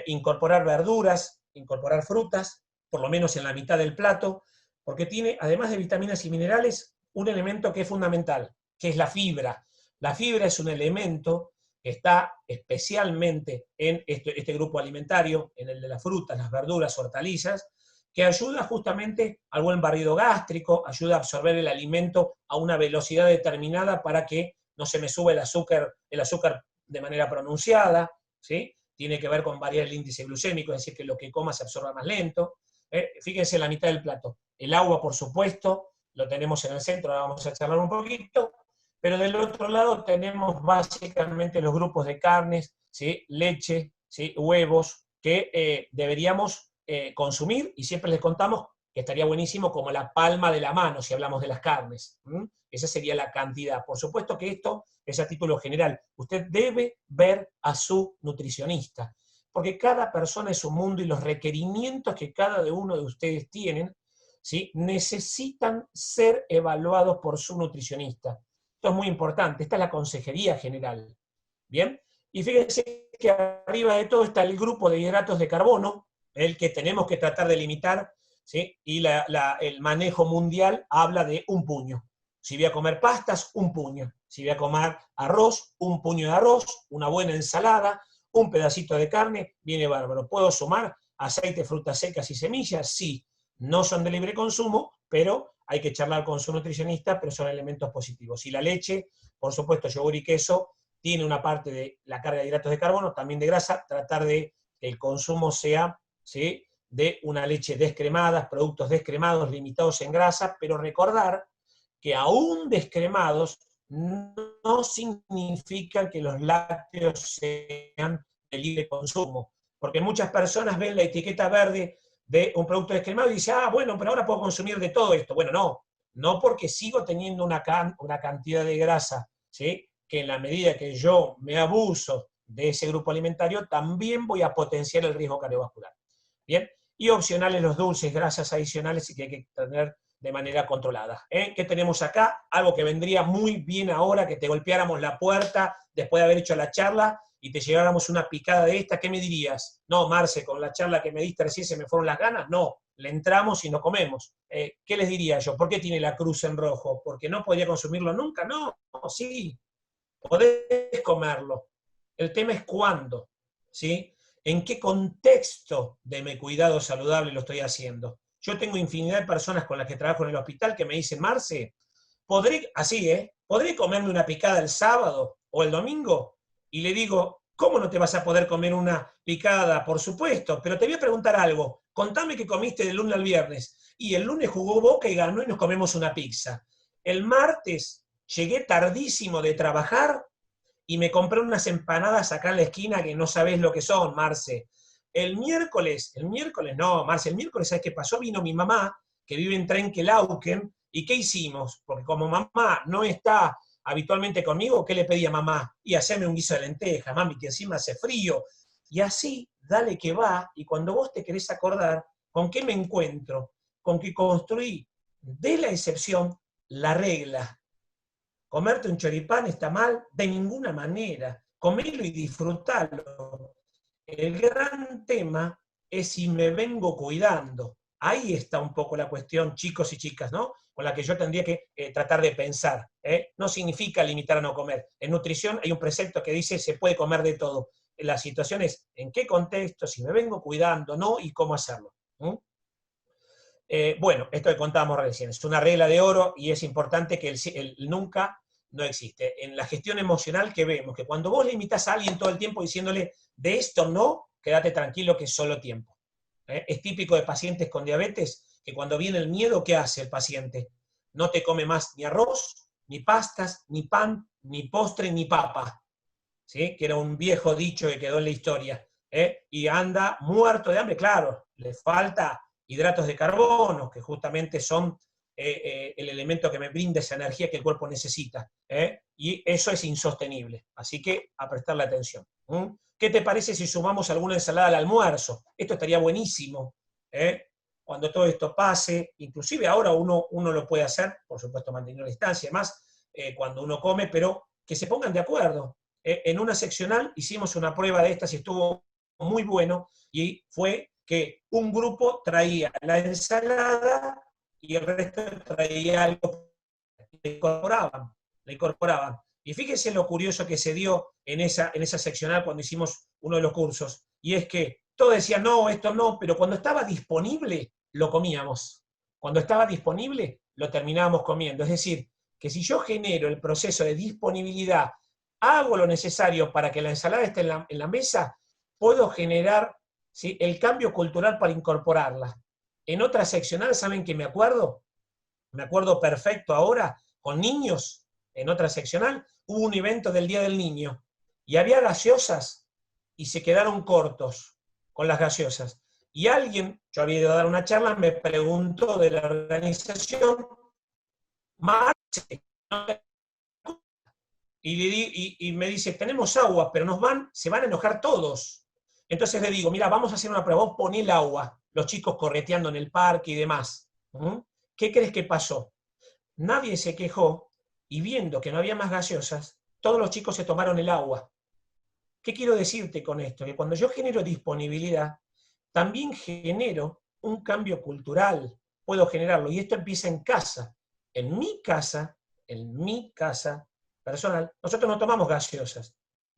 incorporar verduras, incorporar frutas, por lo menos en la mitad del plato, porque tiene, además de vitaminas y minerales, un elemento que es fundamental, que es la fibra. La fibra es un elemento que está especialmente en este grupo alimentario, en el de las frutas, las verduras, hortalizas, que ayuda justamente al buen barrido gástrico, ayuda a absorber el alimento a una velocidad determinada para que no se me sube el azúcar de manera pronunciada, ¿sí? Tiene que ver con variar el índice glucémico, es decir, que lo que coma se absorba más lento. Fíjense en la mitad del plato. El agua, por supuesto, lo tenemos en el centro, ahora vamos a charlar un poquito, pero del otro lado tenemos básicamente los grupos de carnes, ¿sí? Leche, ¿sí? Huevos, que deberíamos consumir, y siempre les contamos que estaría buenísimo como la palma de la mano si hablamos de las carnes. Esa sería la cantidad. Por supuesto que esto es a título general. Usted debe ver a su nutricionista, porque cada persona es un mundo y los requerimientos que cada uno de ustedes tienen, ¿sí? Necesitan ser evaluados por su nutricionista. Esto es muy importante. Esta es la consejería general. ¿Bien? Y fíjense que arriba de todo está el grupo de hidratos de carbono, el que tenemos que tratar de limitar, ¿sí? Y el manejo mundial habla de un puño. Si voy a comer pastas, un puño. Si voy a comer arroz, un puño de arroz, una buena ensalada, un pedacito de carne, viene bárbaro. Puedo sumar aceite, frutas secas y semillas, sí, no son de libre consumo, pero hay que charlar con su nutricionista, pero son elementos positivos. Y la leche, por supuesto, yogur y queso, tiene una parte de la carga de hidratos de carbono, también de grasa, tratar de que el consumo sea, ¿sí?, de una leche descremada, productos descremados, limitados en grasa, pero recordar que aún descremados no significa que los lácteos sean de libre consumo, porque muchas personas ven la etiqueta verde de un producto descremado y dicen, ah, bueno, pero ahora puedo consumir de todo esto. Bueno, no porque sigo teniendo una cantidad de grasa, ¿sí?, que en la medida que yo me abuso de ese grupo alimentario, también voy a potenciar el riesgo cardiovascular. Bien, y opcionales los dulces, grasas adicionales y que hay que tener de manera controlada. ¿Qué tenemos acá? Algo que vendría muy bien ahora, que te golpeáramos la puerta después de haber hecho la charla y te lleváramos una picada de esta, ¿qué me dirías? No, Marce, con la charla que me diste recién se me fueron las ganas. No, le entramos y no comemos. ¿Qué les diría yo? ¿Por qué tiene la cruz en rojo? ¿Porque no podría consumirlo nunca? No, sí, podés comerlo. El tema es cuándo, ¿sí? ¿En qué contexto de mi cuidado saludable lo estoy haciendo? Yo tengo infinidad de personas con las que trabajo en el hospital que me dicen, Marce, ¿podré comerme una picada el sábado o el domingo? Y le digo, ¿cómo no te vas a poder comer una picada? Por supuesto, pero te voy a preguntar algo. Contame qué comiste del lunes al viernes. Y el lunes jugó Boca y ganó y nos comemos una pizza. El martes llegué tardísimo de trabajar y me compré unas empanadas acá en la esquina que no sabés lo que son, Marce. El miércoles no, Marce, el miércoles, ¿sabes qué pasó? Vino mi mamá, que vive en Trenquelauquen, ¿y qué hicimos? Porque como mamá no está habitualmente conmigo, ¿qué le pedí a mamá? Y hacerme un guiso de lentejas, mami, que encima hace frío. Y así, dale que va, y cuando vos te querés acordar, ¿con qué me encuentro? Con que construí de la excepción la regla. ¿Comerte un choripán está mal? De ninguna manera. Comelo y disfrutalo. El gran tema es si me vengo cuidando. Ahí está un poco la cuestión, chicos y chicas, ¿no? Con la que yo tendría que tratar de pensar. No significa limitar a no comer. En nutrición hay un precepto que dice se puede comer de todo. La situación es en qué contexto, si me vengo cuidando, no, y cómo hacerlo. Bueno, esto que contábamos recién, es una regla de oro y es importante que el nunca no existe. En la gestión emocional que vemos, que cuando vos limitas a alguien todo el tiempo diciéndole de esto no, quédate tranquilo que es solo tiempo. Es típico de pacientes con diabetes que cuando viene el miedo, ¿qué hace el paciente? No te come más ni arroz, ni pastas, ni pan, ni postre, ni papa. ¿Sí? Que era un viejo dicho que quedó en la historia. Y anda muerto de hambre, claro, le falta hidratos de carbono, que justamente son el elemento que me brinda esa energía que el cuerpo necesita. Y eso es insostenible. Así que a prestarle atención. ¿Qué te parece si sumamos alguna ensalada al almuerzo? Esto estaría buenísimo. Cuando todo esto pase, inclusive ahora uno lo puede hacer, por supuesto manteniendo la distancia y demás, cuando uno come, pero que se pongan de acuerdo. En una seccional hicimos una prueba de estas y estuvo muy bueno, y fue que un grupo traía la ensalada y el resto traía algo, le incorporaban. Y fíjense lo curioso que se dio en esa seccional cuando hicimos uno de los cursos, y es que todos decían, no, esto no, pero cuando estaba disponible, lo comíamos. Cuando estaba disponible, lo terminábamos comiendo. Es decir, que si yo genero el proceso de disponibilidad, hago lo necesario para que la ensalada esté en la mesa, puedo generar, ¿sí?, el cambio cultural para incorporarla. En otra seccional, ¿saben qué me acuerdo? Me acuerdo perfecto ahora, con niños, en otra seccional, hubo un evento del Día del Niño, y había gaseosas, y se quedaron cortos con las gaseosas. Y alguien, yo había ido a dar una charla, me preguntó de la organización, Marce, y me dice, tenemos agua, pero se van a enojar todos. Entonces le digo, mira, vamos a hacer una prueba, vos poné el agua, los chicos correteando en el parque y demás. ¿Qué crees que pasó? Nadie se quejó, y viendo que no había más gaseosas, todos los chicos se tomaron el agua. ¿Qué quiero decirte con esto? Que cuando yo genero disponibilidad, también genero un cambio cultural. Puedo generarlo, y esto empieza en casa. En mi casa personal, nosotros no tomamos gaseosas.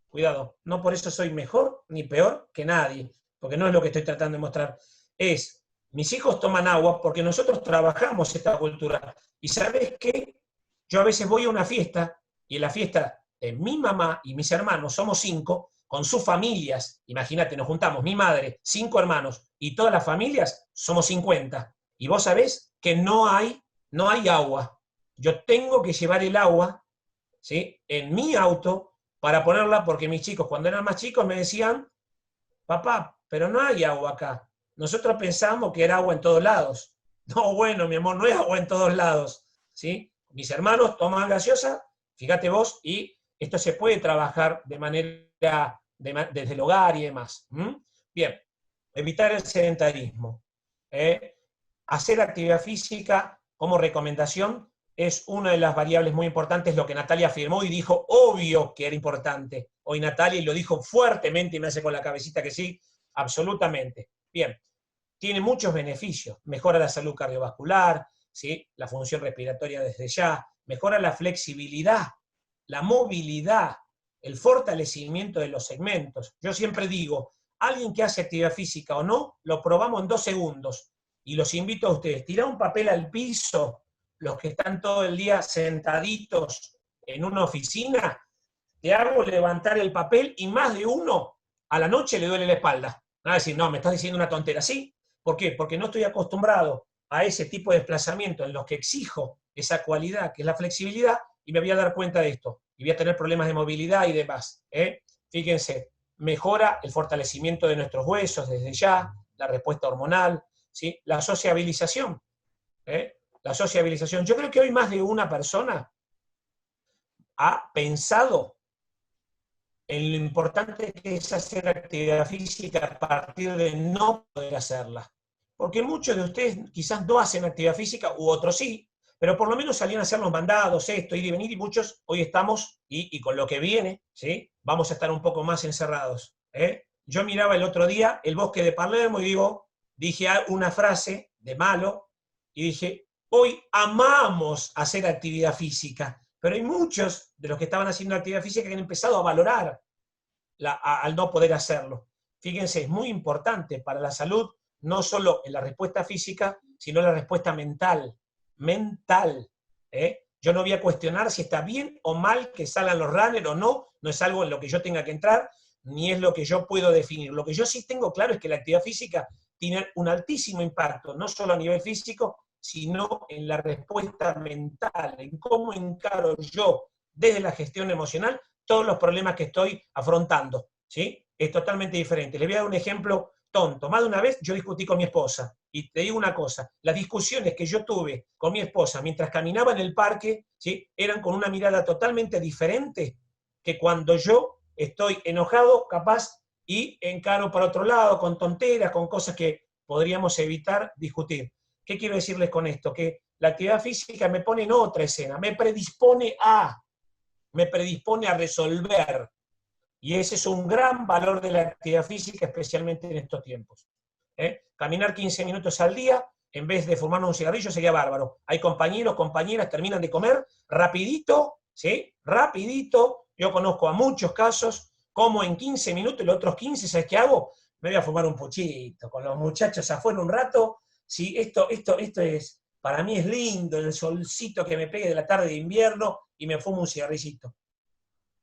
Cuidado, no por eso soy mejor ni peor que nadie. porque no es lo que estoy tratando de mostrar, es, mis hijos toman agua porque nosotros trabajamos esta cultura. Y ¿sabes qué? Yo a veces voy a una fiesta, y en la fiesta de mi mamá y mis hermanos, somos 5, con sus familias, imagínate, nos juntamos, mi madre, 5 hermanos, y todas las familias somos 50. Y vos sabés que no hay agua. Yo tengo que llevar el agua, ¿sí?, en mi auto para ponerla, porque mis chicos, cuando eran más chicos, me decían, papá, pero no hay agua acá. Nosotros pensamos que era agua en todos lados. No, bueno, mi amor, no es agua en todos lados, ¿sí? Mis hermanos toman gaseosa, fíjate vos, y esto se puede trabajar de manera, desde el hogar y demás. Bien, evitar el sedentarismo. Hacer actividad física como recomendación es una de las variables muy importantes, lo que Natalia afirmó y dijo, obvio que era importante. Hoy Natalia lo dijo fuertemente y me hace con la cabecita que sí, absolutamente. Bien, tiene muchos beneficios, mejora la salud cardiovascular, ¿sí?, la función respiratoria desde ya, mejora la flexibilidad, la movilidad, el fortalecimiento de los segmentos. Yo siempre digo, alguien que hace actividad física o no, lo probamos en 2 segundos. Y los invito a ustedes, tirá un papel al piso, los que están todo el día sentaditos en una oficina, te hago levantar el papel y más de uno a la noche le duele la espalda. Van a decir, no, me estás diciendo una tontera. Sí, ¿por qué? Porque no estoy acostumbrado a ese tipo de desplazamiento en los que exijo esa cualidad, que es la flexibilidad, y me voy a dar cuenta de esto. Y voy a tener problemas de movilidad y demás. Fíjense, mejora el fortalecimiento de nuestros huesos desde ya, la respuesta hormonal, ¿sí?, la sociabilización. La sociabilización. Yo creo que hoy más de una persona ha pensado en lo importante que es hacer actividad física a partir de no poder hacerla. Porque muchos de ustedes quizás no hacen actividad física, u otros sí, pero por lo menos salían a hacer los mandados, esto, ir y venir, y muchos hoy estamos, y con lo que viene, ¿sí?, vamos a estar un poco más encerrados. Yo miraba el otro día el bosque de Palermo y dije una frase de malo, y dije, hoy amamos hacer actividad física, pero hay muchos de los que estaban haciendo actividad física que han empezado a valorar al no poder hacerlo. Fíjense, es muy importante para la salud, no solo en la respuesta física, sino en la respuesta mental. Yo no voy a cuestionar si está bien o mal que salgan los runners o no, no es algo en lo que yo tenga que entrar, ni es lo que yo puedo definir. Lo que yo sí tengo claro es que la actividad física tiene un altísimo impacto, no solo a nivel físico, sino en la respuesta mental, en cómo encaro yo desde la gestión emocional todos los problemas que estoy afrontando, ¿sí? Es totalmente diferente. Les voy a dar un ejemplo tonto. Más de una vez yo discutí con mi esposa, y te digo una cosa, las discusiones que yo tuve con mi esposa mientras caminaba en el parque, ¿sí?, eran con una mirada totalmente diferente que cuando yo estoy enojado, capaz, y encaro para otro lado, con tonteras, con cosas que podríamos evitar discutir. ¿Qué quiero decirles con esto? Que la actividad física me pone en otra escena, me predispone a resolver. Y ese es un gran valor de la actividad física, especialmente en estos tiempos. Caminar 15 minutos al día, en vez de fumarnos un cigarrillo, sería bárbaro. Hay compañeros, compañeras, terminan de comer rapidito, ¿sí?, rapidito. Yo conozco a muchos casos, como en 15 minutos, y los otros 15, ¿sabes qué hago? Me voy a fumar un puchito con los muchachos afuera un rato. Sí, esto es, para mí es lindo, el solcito que me pegue de la tarde de invierno y me fumo un cigarrillito.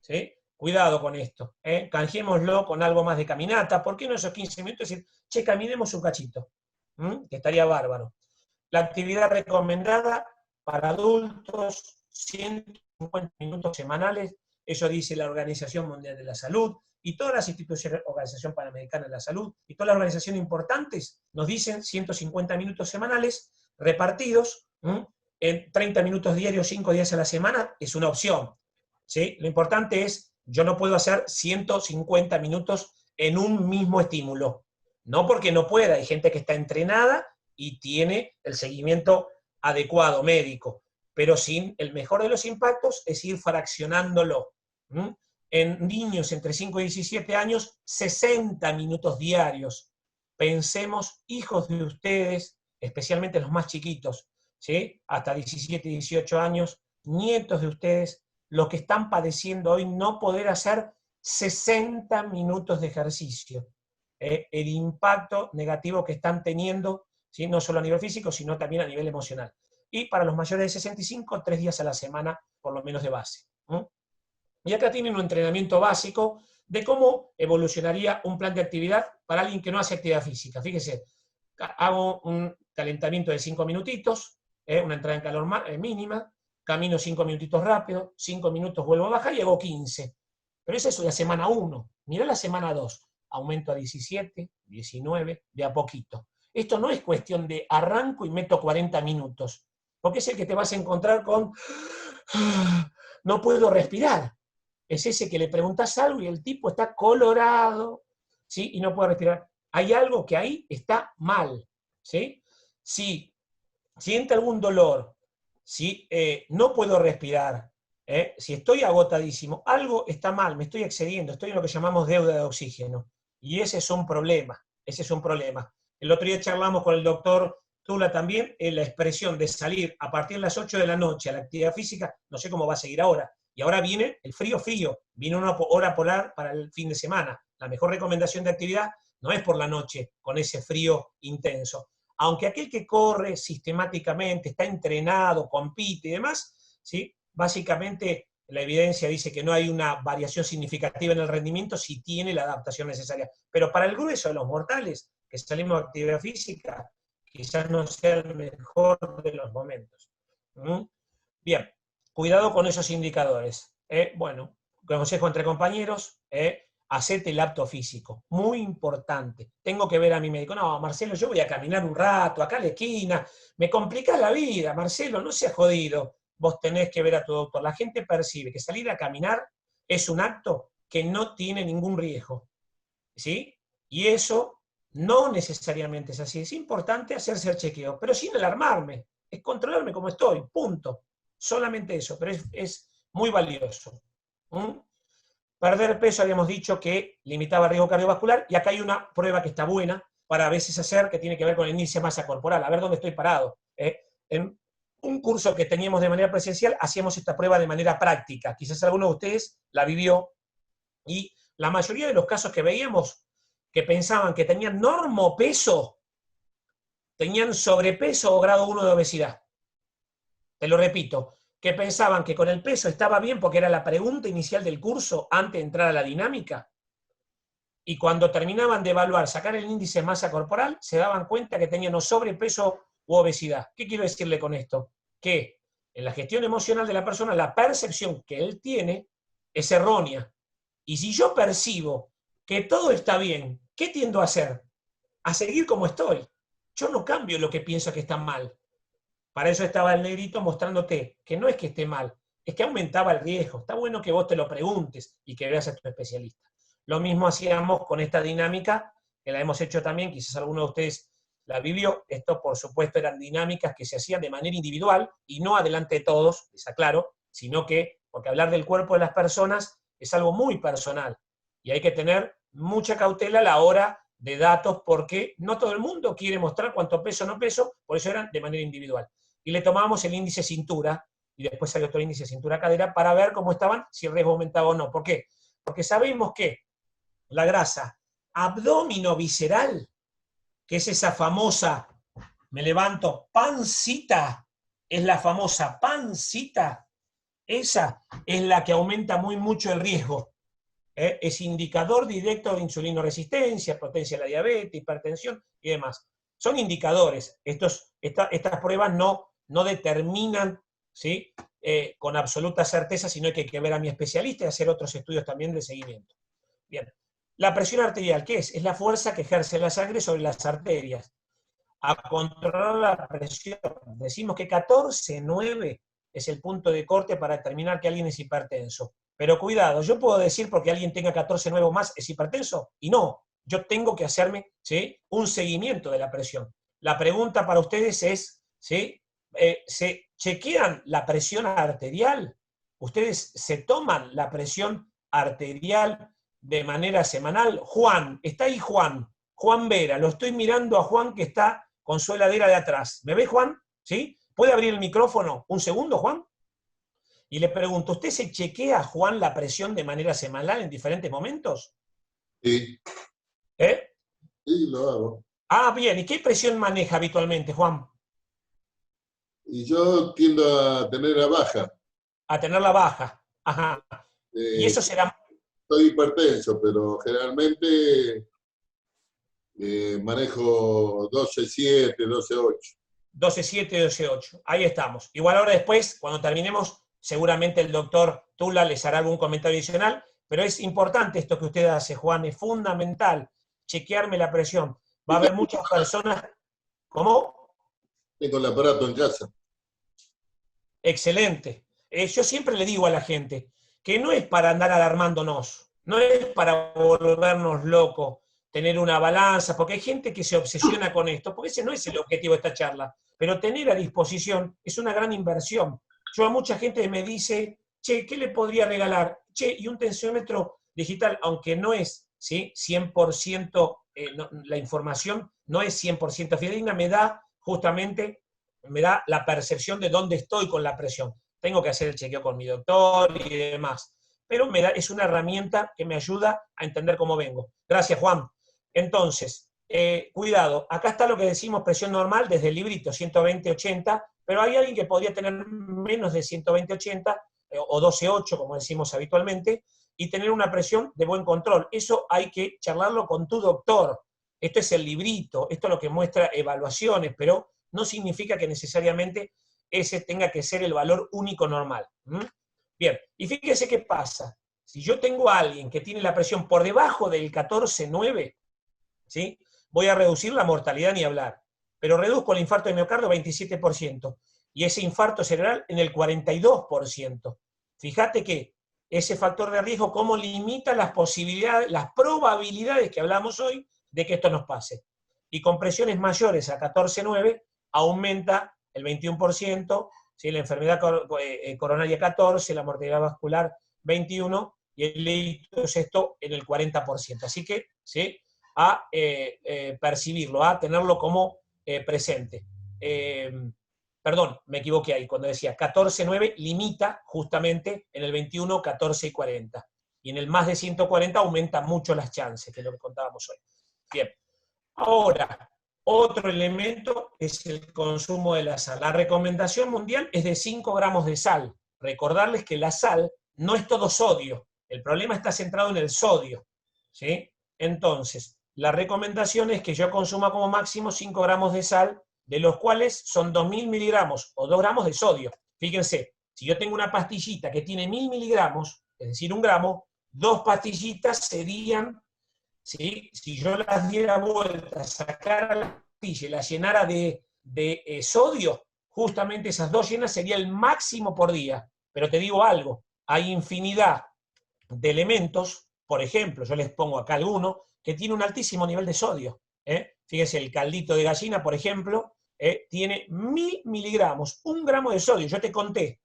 ¿Sí? Cuidado con esto, canjeémoslo con algo más de caminata. ¿Por qué no esos 15 minutos decir, che, caminemos un cachito? Que estaría bárbaro. La actividad recomendada para adultos, 150 minutos semanales, eso dice la Organización Mundial de la Salud, y todas las instituciones, Organización Panamericana de la Salud, y todas las organizaciones importantes nos dicen 150 minutos semanales repartidos, en 30 minutos diarios, 5 días a la semana, es una opción. ¿Sí? Lo importante es, yo no puedo hacer 150 minutos en un mismo estímulo. No porque no pueda, hay gente que está entrenada y tiene el seguimiento adecuado médico, pero sin el mejor de los impactos es ir fraccionándolo. En niños entre 5 y 17 años, 60 minutos diarios. Pensemos, hijos de ustedes, especialmente los más chiquitos, ¿sí?, hasta 17, 18 años, nietos de ustedes, los que están padeciendo hoy no poder hacer 60 minutos de ejercicio. el impacto negativo que están teniendo, ¿sí? No solo a nivel físico, sino también a nivel emocional. Y para los mayores de 65, 3 días a la semana, por lo menos de base. Y acá tienen un entrenamiento básico de cómo evolucionaría un plan de actividad para alguien que no hace actividad física. Fíjese, hago un calentamiento de 5 minutitos, una entrada en calor mínima, camino 5 minutitos rápido, 5 minutos vuelvo a bajar y hago 15. Pero eso es la semana 1. Mirá la semana 2. Aumento a 17, 19, de a poquito. Esto no es cuestión de arranco y meto 40 minutos, porque es el que te vas a encontrar con no puedo respirar. Es ese que le preguntas algo y el tipo está colorado, ¿sí? Y no puede respirar. Hay algo que ahí está mal, ¿sí? Si siente algún dolor, si no puedo respirar, si estoy agotadísimo, algo está mal, me estoy excediendo, estoy en lo que llamamos deuda de oxígeno. Y ese es un problema, ese es un problema. El otro día charlamos con el doctor Tula también, en la expresión de salir a partir de las 8 de la noche a la actividad física, no sé cómo va a seguir ahora. Y ahora viene el frío, viene una hora polar para el fin de semana. La mejor recomendación de actividad no es por la noche, con ese frío intenso. Aunque aquel que corre sistemáticamente, está entrenado, compite y demás, ¿sí? Básicamente la evidencia dice que no hay una variación significativa en el rendimiento si tiene la adaptación necesaria. Pero para el grueso de los mortales que salimos de actividad física, quizás no sea el mejor de los momentos. Bien, cuidado con esos indicadores. Bueno, consejo entre compañeros, hacete el apto físico, muy importante. Tengo que ver a mi médico. No, Marcelo, yo voy a caminar un rato, acá a la esquina, me complicás la vida, Marcelo, no seas jodido. Vos tenés que ver a tu doctor. La gente percibe que salir a caminar es un acto que no tiene ningún riesgo, ¿sí? Y eso no necesariamente es así. Es importante hacerse el chequeo, pero sin alarmarme, es controlarme como estoy, punto. Solamente eso, pero es muy valioso. Perder peso, habíamos dicho que limitaba el riesgo cardiovascular, y acá hay una prueba que está buena para a veces hacer, que tiene que ver con el índice de masa corporal, a ver dónde estoy parado. En un curso que teníamos de manera presencial, hacíamos esta prueba de manera práctica. Quizás alguno de ustedes la vivió, y la mayoría de los casos que veíamos, que pensaban que tenían normopeso, tenían sobrepeso o grado 1 de obesidad. Te lo repito, que pensaban que con el peso estaba bien porque era la pregunta inicial del curso antes de entrar a la dinámica, y cuando terminaban de evaluar, sacar el índice de masa corporal, se daban cuenta que tenían o sobrepeso u obesidad. ¿Qué quiero decirle con esto? Que en la gestión emocional de la persona, la percepción que él tiene es errónea. Y si yo percibo que todo está bien, ¿qué tiendo a hacer? A seguir como estoy. Yo no cambio lo que pienso que está mal. Para eso estaba el negrito mostrándote que no es que esté mal, es que aumentaba el riesgo. Está bueno que vos te lo preguntes y que veas a tu especialista. Lo mismo hacíamos con esta dinámica, que la hemos hecho también, quizás alguno de ustedes la vivió. Esto, por supuesto, eran dinámicas que se hacían de manera individual y no adelante de todos, les aclaro, sino que, porque hablar del cuerpo de las personas es algo muy personal y hay que tener mucha cautela a la hora de datos, porque no todo el mundo quiere mostrar cuánto peso o no peso, por eso eran de manera individual. Y le tomábamos el índice cintura, y después salió otro índice cintura-cadera, para ver cómo estaban, si el riesgo aumentaba o no. ¿Por qué? Porque sabemos que la grasa abdomino-visceral, que es esa famosa, me levanto, pancita, es la famosa pancita, esa es la que aumenta muy mucho el riesgo. Es indicador directo de insulinoresistencia, potencia de la diabetes, hipertensión y demás. Son indicadores. Estas pruebas no determinan, ¿sí? Con absoluta certeza, sino que hay que ver a mi especialista y hacer otros estudios también de seguimiento. Bien. La presión arterial, ¿qué es? Es la fuerza que ejerce la sangre sobre las arterias. A controlar la presión, decimos que 14,9 es el punto de corte para determinar que alguien es hipertenso. Pero cuidado, yo puedo decir porque alguien tenga 14,9 o más es hipertenso, y no, yo tengo que hacerme, ¿sí?, un seguimiento de la presión. La pregunta para ustedes es, ¿sí?, ¿se chequean la presión arterial? ¿Ustedes se toman la presión arterial de manera semanal? Juan, está ahí Juan Vera, lo estoy mirando a Juan que está con su heladera de atrás. ¿Me ve, Juan? ¿Sí? ¿Puede abrir el micrófono un segundo, Juan? Y le pregunto, ¿usted se chequea, Juan, la presión de manera semanal en diferentes momentos? Sí. Sí, lo hago. Ah, bien. ¿Y qué presión maneja habitualmente, Juan? Y yo tiendo a tener la baja. A tenerla baja. Ajá. Y Eh, eso será Soy hipertenso, pero generalmente manejo 12,7, 12,8. 12,7, 12,8. Ahí estamos. Igual ahora después, cuando terminemos, seguramente el doctor Tula les hará algún comentario adicional, pero es importante esto que usted hace, Juan, es fundamental, chequearme la presión. Va a haber muchas personas, ¿cómo? Tengo el aparato en casa. Excelente. Yo siempre le digo a la gente que no es para andar alarmándonos, no es para volvernos locos, tener una balanza, porque hay gente que se obsesiona con esto, porque ese no es el objetivo de esta charla, pero tener a disposición es una gran inversión. Yo a mucha gente me dice, che, ¿qué le podría regalar? Che, y un tensiómetro digital, aunque no es, ¿sí?, 100%, la información no es 100% fidedigna, me da la percepción de dónde estoy con la presión. Tengo que hacer el chequeo con mi doctor y demás. Pero es una herramienta que me ayuda a entender cómo vengo. Gracias, Juan. Entonces, cuidado, acá está lo que decimos presión normal desde el librito, 120-80, pero hay alguien que podría tener menos de 120-80 o 12,8, como decimos habitualmente, y tener una presión de buen control. Eso hay que charlarlo con tu doctor. Esto es el librito, esto es lo que muestra evaluaciones, pero no significa que necesariamente ese tenga que ser el valor único normal. Bien, y fíjese qué pasa. Si yo tengo a alguien que tiene la presión por debajo del 14,9, ¿sí?, voy a reducir la mortalidad ni hablar, pero reduzco el infarto de miocardio 27%, y ese infarto cerebral en el 42%. Fíjate que ese factor de riesgo, cómo limita las posibilidades, las probabilidades que hablamos hoy de que esto nos pase. Y con presiones mayores a 14,9 aumenta el 21%, ¿sí?, la enfermedad coronaria 14%, la mortalidad vascular 21%, y el ictus esto en el 40%. Así que, ¿sí?, a percibirlo, a tenerlo como presente. Perdón, me equivoqué ahí, cuando decía 14,9 limita justamente en el 21, 14 y 40. Y en el más de 140 aumenta mucho las chances, que es lo que contábamos hoy. Bien. Ahora, otro elemento es el consumo de la sal. La recomendación mundial es de 5 gramos de sal. Recordarles que la sal no es todo sodio. El problema está centrado en el sodio, ¿sí? Entonces, la recomendación es que yo consuma como máximo 5 gramos de sal, de los cuales son 2.000 miligramos o 2 gramos de sodio. Fíjense, si yo tengo una pastillita que tiene 1.000 miligramos, es decir, 1 gramo, 2 pastillitas serían, ¿sí?, si yo las diera vuelta, sacara la pastilla y la llenara de sodio, justamente esas 2 llenas sería el máximo por día. Pero te digo algo, hay infinidad de elementos, por ejemplo, yo les pongo acá alguno, que tiene un altísimo nivel de sodio. Fíjense, el caldito de gallina, por ejemplo, tiene 1.000 miligramos, 1 gramo de sodio. Yo te conté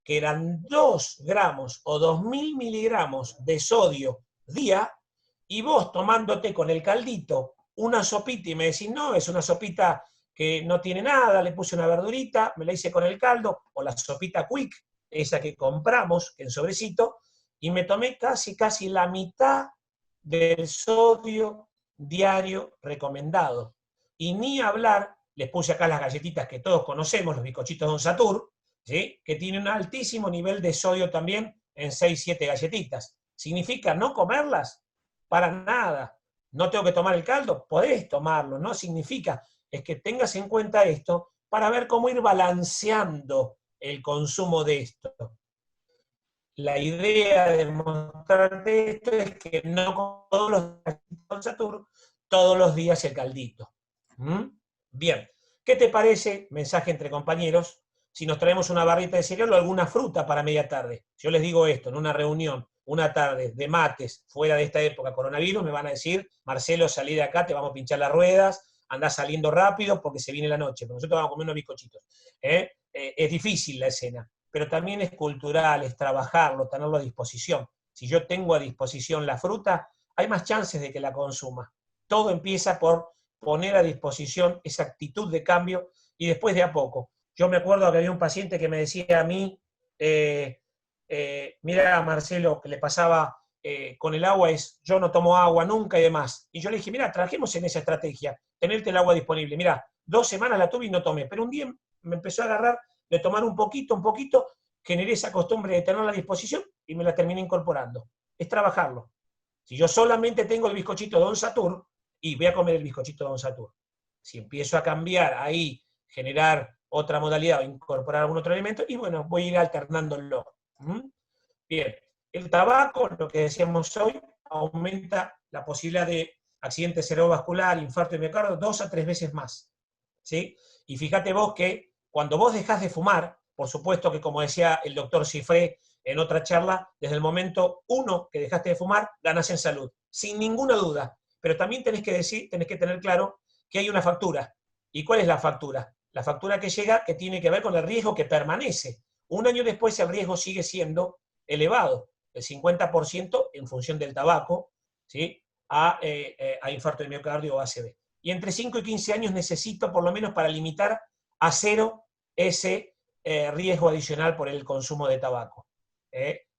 que eran 2 gramos o 2.000 miligramos de sodio día, y vos tomándote con el caldito una sopita y me decís, no, es una sopita que no tiene nada, le puse una verdurita, me la hice con el caldo, o la sopita Quick, esa que compramos en sobrecito, y me tomé casi la mitad del sodio diario recomendado. Y ni hablar, les puse acá las galletitas que todos conocemos, los bizcochitos Don Satur, ¿sí?, que tienen un altísimo nivel de sodio también en 6-7 galletitas. ¿Significa no comerlas? Para nada. ¿No tengo que tomar el caldo? Podés tomarlo, no significa. Es que tengas en cuenta esto para ver cómo ir balanceando el consumo de esto. La idea de mostrarte esto es que no todos todos los días el caldito. Bien, ¿qué te parece, mensaje entre compañeros, si nos traemos una barrita de cereal o alguna fruta para media tarde? Yo les digo esto, en una reunión, una tarde de mates, fuera de esta época coronavirus, me van a decir, Marcelo, salí de acá, te vamos a pinchar las ruedas, andá saliendo rápido porque se viene la noche, pero nosotros vamos a comer unos bizcochitos. Es difícil la escena, pero también es cultural, es trabajarlo, tenerlo a disposición. Si yo tengo a disposición la fruta, hay más chances de que la consuma. Todo empieza por poner a disposición esa actitud de cambio y después de a poco. Yo me acuerdo que había un paciente que me decía a mí, mira, Marcelo, que le pasaba con el agua es, yo no tomo agua nunca y demás. Y yo le dije, mira, trabajemos en esa estrategia, tenerte el agua disponible. Mira, 2 semanas la tuve y no tomé, pero un día me empezó a agarrar de tomar un poquito, generé esa costumbre de tenerla a disposición y me la terminé incorporando. Es trabajarlo. Si yo solamente tengo el bizcochito de Don Satur, y voy a comer el bizcochito de Don Satur. Si empiezo a cambiar ahí, generar otra modalidad o incorporar algún otro elemento, y bueno, voy a ir alternándolo. Bien, el tabaco, lo que decíamos hoy, aumenta la posibilidad de accidente cerebrovascular, infarto de miocardio 2 a 3 veces más. ¿Sí? Y fíjate vos que cuando vos dejás de fumar, por supuesto que como decía el doctor Cifré en otra charla, desde el momento 1 que dejaste de fumar, ganás en salud, sin ninguna duda. Pero también tenés que tener claro que hay una factura. ¿Y cuál es la factura? La factura que llega, que tiene que ver con el riesgo que permanece. Un año después el riesgo sigue siendo elevado, el 50% en función del tabaco, ¿sí? a infarto de miocardio o ACV. Y entre 5 y 15 años necesito, por lo menos para limitar a 0 ese riesgo adicional por el consumo de tabaco.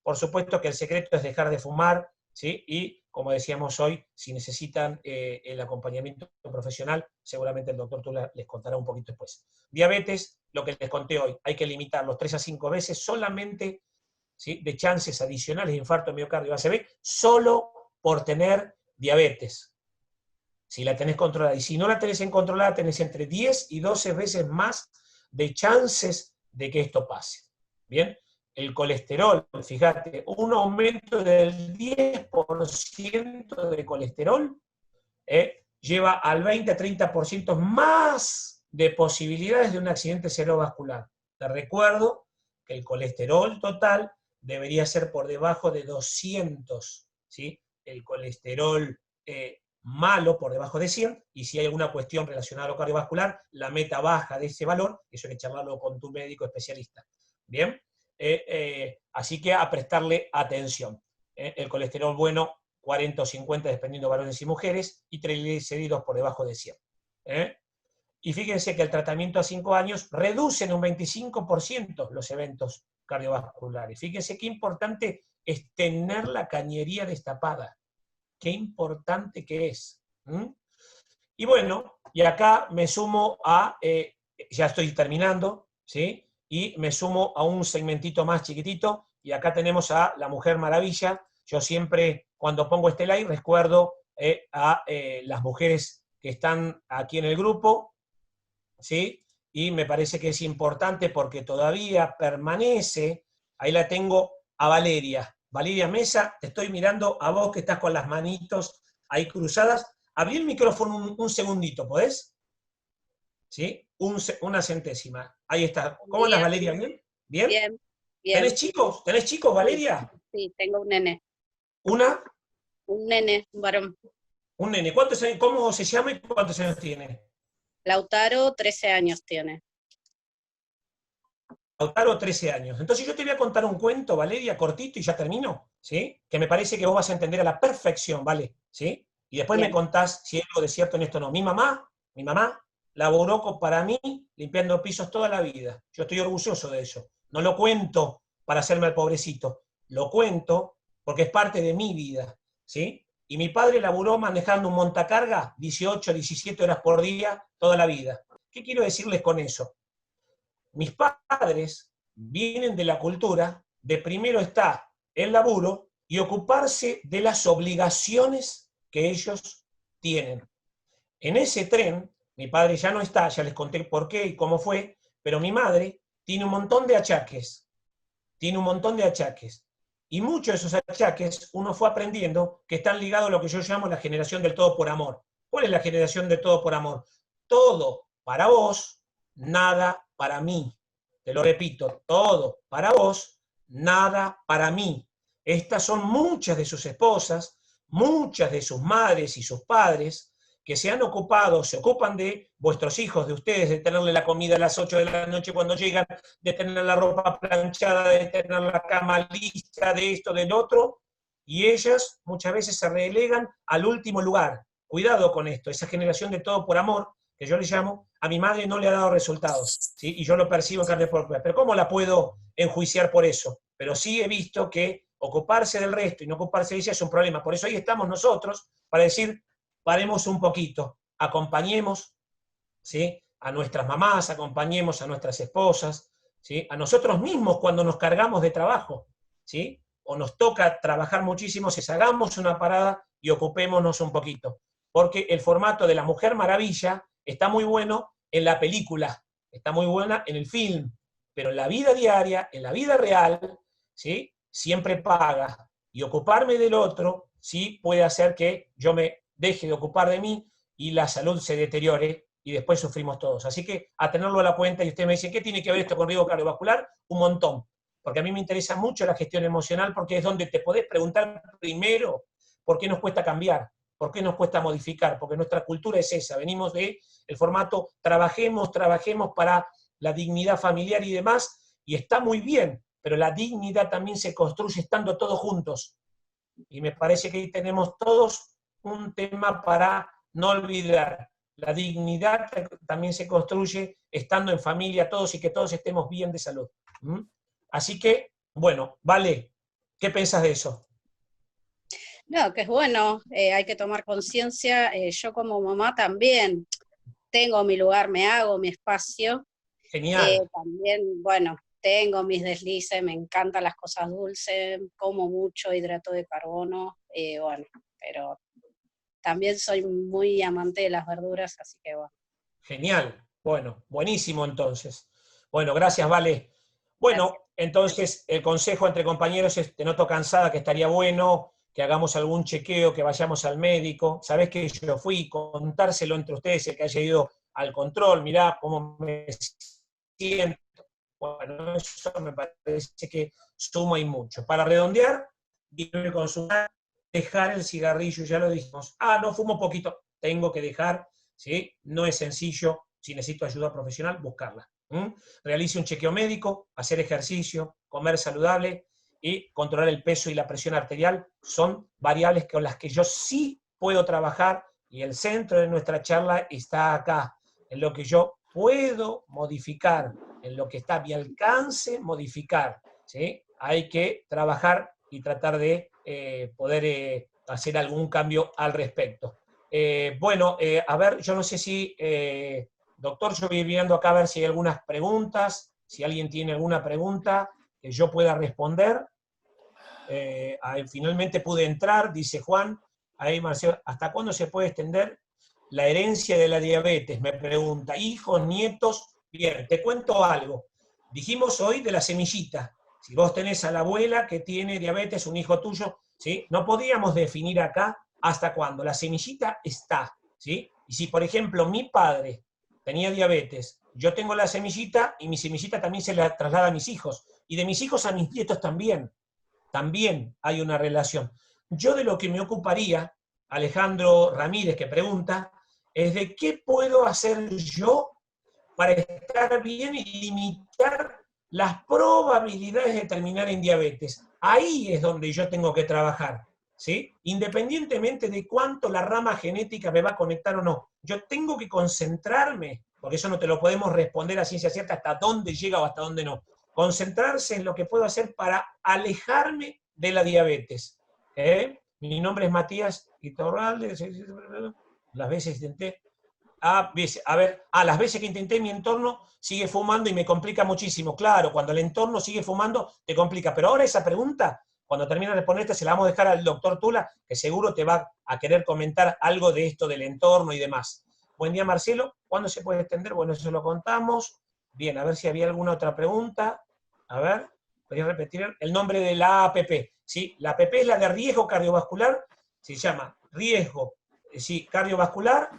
Por supuesto que el secreto es dejar de fumar, ¿sí? Y como decíamos hoy, si necesitan el acompañamiento profesional, seguramente el doctor Tula les contará un poquito después. Diabetes, lo que les conté hoy, hay que limitarlos 3 a 5 veces solamente, ¿sí? de chances adicionales de infarto, miocardio, ACV, solo por tener diabetes. Si la tenés controlada. Y si no la tenés controlada, tenés entre 10 y 12 veces más de chances de que esto pase. ¿Bien? El colesterol, fíjate, un aumento del 10% de colesterol lleva al 20-30% más de posibilidades de un accidente cerebrovascular. Te recuerdo que el colesterol total debería ser por debajo de 200, ¿sí? El colesterol malo por debajo de 100, y si hay alguna cuestión relacionada a lo cardiovascular, la meta baja de ese valor, eso hay que charlarlo con tu médico especialista. ¿Bien? Así que a prestarle atención. El colesterol bueno, 40 o 50, dependiendo de varones y mujeres, y triglicéridos por debajo de 100. Y fíjense que el tratamiento a 5 años reduce en un 25% los eventos cardiovasculares. Fíjense qué importante es tener la cañería destapada. Qué importante que es. Y bueno, y acá me sumo a, ya estoy terminando, ¿sí? Y me sumo a un segmentito más chiquitito, y acá tenemos a la Mujer Maravilla. Yo siempre, cuando pongo este live, recuerdo a las mujeres que están aquí en el grupo, ¿sí? Y me parece que es importante porque todavía permanece, ahí la tengo a Valeria. Valeria Mesa, te estoy mirando a vos que estás con las manitos ahí cruzadas. Abrí el micrófono un segundito, ¿podés? ¿Sí? Una centésima. Ahí está. ¿Cómo andas, Valeria? ¿Bien? ¿Bien? Bien, bien. ¿Tenés chicos? ¿Tenés chicos, Valeria? Sí, tengo un nene. ¿Una? Un nene, un varón. Un nene. ¿Cuántos años, cómo se llama y cuántos años tiene? Lautaro, 13 años tiene. Lautaro, 13 años. Entonces yo te voy a contar un cuento, Valeria, cortito, y ya termino, ¿sí? Que me parece que vos vas a entender a la perfección, ¿vale? ¿Sí? Y después Bien. me contás si hay algo de cierto en esto o no. Mi mamá laboró para mí limpiando pisos toda la vida. Yo estoy orgulloso de eso. No lo cuento para hacerme el pobrecito. Lo cuento porque es parte de mi vida, ¿sí? Y mi padre laburó manejando un montacarga 18, 17 horas por día toda la vida. ¿Qué quiero decirles con eso? Mis padres vienen de la cultura de primero está el laburo y ocuparse de las obligaciones que ellos tienen. En ese tren, mi padre ya no está, ya les conté por qué y cómo fue, pero mi madre tiene un montón de achaques. Tiene un montón de achaques. Y muchos de esos achaques uno fue aprendiendo que están ligados a lo que yo llamo la generación del todo por amor. ¿Cuál es la generación del todo por amor? Todo para vos, nada para mí. Te lo repito, todo para vos, nada para mí. Estas son muchas de sus esposas, muchas de sus madres y sus padres que se han ocupado, se ocupan de vuestros hijos, de ustedes, de tenerle la comida a las 8 de la noche cuando llegan, de tener la ropa planchada, de tener la cama lista, de esto, del otro, y ellas muchas veces se relegan al último lugar. Cuidado con esto, esa generación de todo por amor, que yo le llamo, a mi madre no le ha dado resultados, ¿sí? Y yo lo percibo en carne propia. Pero ¿cómo la puedo enjuiciar por eso? Pero sí he visto que ocuparse del resto y no ocuparse de ella es un problema. Por eso ahí estamos nosotros, para decir, paremos un poquito, acompañemos, ¿sí?, a nuestras mamás, acompañemos a nuestras esposas, ¿sí?, a nosotros mismos cuando nos cargamos de trabajo, ¿sí?, o nos toca trabajar muchísimo, hagamos una parada y ocupémonos un poquito. Porque el formato de la Mujer Maravilla está muy bueno en la película, está muy buena en el film, pero en la vida diaria, en la vida real, ¿sí?, siempre paga. Y ocuparme del otro, ¿sí?, puede hacer que yo me deje de ocupar de mí y la salud se deteriore y después sufrimos todos. Así que a tenerlo a la cuenta, y usted me dice, ¿qué tiene que ver esto con riesgo cardiovascular? Un montón. Porque a mí me interesa mucho la gestión emocional, porque es donde te podés preguntar primero por qué nos cuesta cambiar, por qué nos cuesta modificar, porque nuestra cultura es esa, venimos del formato trabajemos para la dignidad familiar y demás, y está muy bien, pero la dignidad también se construye estando todos juntos. Y me parece que ahí tenemos todos un tema para no olvidar. La dignidad también se construye estando en familia todos y que todos estemos bien de salud. Así que, bueno, Vale, ¿qué pensás de eso? No, que es bueno, hay que tomar conciencia. Yo como mamá también tengo mi lugar, me hago mi espacio. Genial. También, bueno, tengo mis deslices, me encantan las cosas dulces, como mucho hidrato de carbono, bueno, pero también soy muy amante de las verduras, así que bueno. Genial. Bueno, buenísimo entonces. Bueno, gracias, Vale. Bueno, Gracias. entonces el consejo entre compañeros es, te noto cansada, que estaría bueno que hagamos algún chequeo, que vayamos al médico. Sabés que yo fui, contárselo entre ustedes, el que haya ido al control, mirá cómo me siento. Bueno, eso me parece que suma y mucho. Para redondear, disminuir el consumo, dejar el cigarrillo, ya lo dijimos. No fumo poquito, tengo que dejar, ¿sí? No es sencillo, si necesito ayuda profesional, buscarla. Realice un chequeo médico, hacer ejercicio, comer saludable y controlar el peso y la presión arterial son variables con las que yo sí puedo trabajar, y el centro de nuestra charla está acá, en lo que yo puedo modificar, en lo que está a mi alcance modificar, ¿sí? Hay que trabajar y tratar de poder hacer algún cambio al respecto. Bueno, a ver, yo no sé si, doctor, yo voy viendo acá a ver si hay algunas preguntas, si alguien tiene alguna pregunta que yo pueda responder. Finalmente pude entrar, dice Juan, ahí Marcelo, ¿hasta cuándo se puede extender la herencia de la diabetes? Me pregunta, hijos, nietos. Bien, te cuento algo. Dijimos hoy de la semillita. Si vos tenés a la abuela que tiene diabetes, un hijo tuyo, ¿sí? No podíamos definir acá hasta cuándo. La semillita está, ¿sí? Y si, por ejemplo, mi padre tenía diabetes, yo tengo la semillita y mi semillita también se la traslada a mis hijos. Y de mis hijos a mis nietos también. También hay una relación. Yo de lo que me ocuparía, Alejandro Ramírez que pregunta, es de qué puedo hacer yo para estar bien y limitar las probabilidades de terminar en diabetes. Ahí es donde yo tengo que trabajar, ¿sí? Independientemente de cuánto la rama genética me va a conectar o no. Yo tengo que concentrarme, porque eso no te lo podemos responder a ciencia cierta hasta dónde llega o hasta dónde no. Concentrarse en lo que puedo hacer para alejarme de la diabetes. Mi nombre es Matías Iturralde, las veces intenté. Las veces que intenté, mi entorno sigue fumando y me complica muchísimo. Claro, cuando el entorno sigue fumando, te complica. Pero ahora esa pregunta, cuando termine de responderte, se la vamos a dejar al doctor Tula, que seguro te va a querer comentar algo de esto del entorno y demás. Buen día, Marcelo. ¿Cuándo se puede extender? Bueno, eso lo contamos. Bien, a ver si había alguna otra pregunta. A ver, voy a repetir el nombre de la APP. ¿Sí? La APP es la de riesgo cardiovascular, se llama riesgo cardiovascular,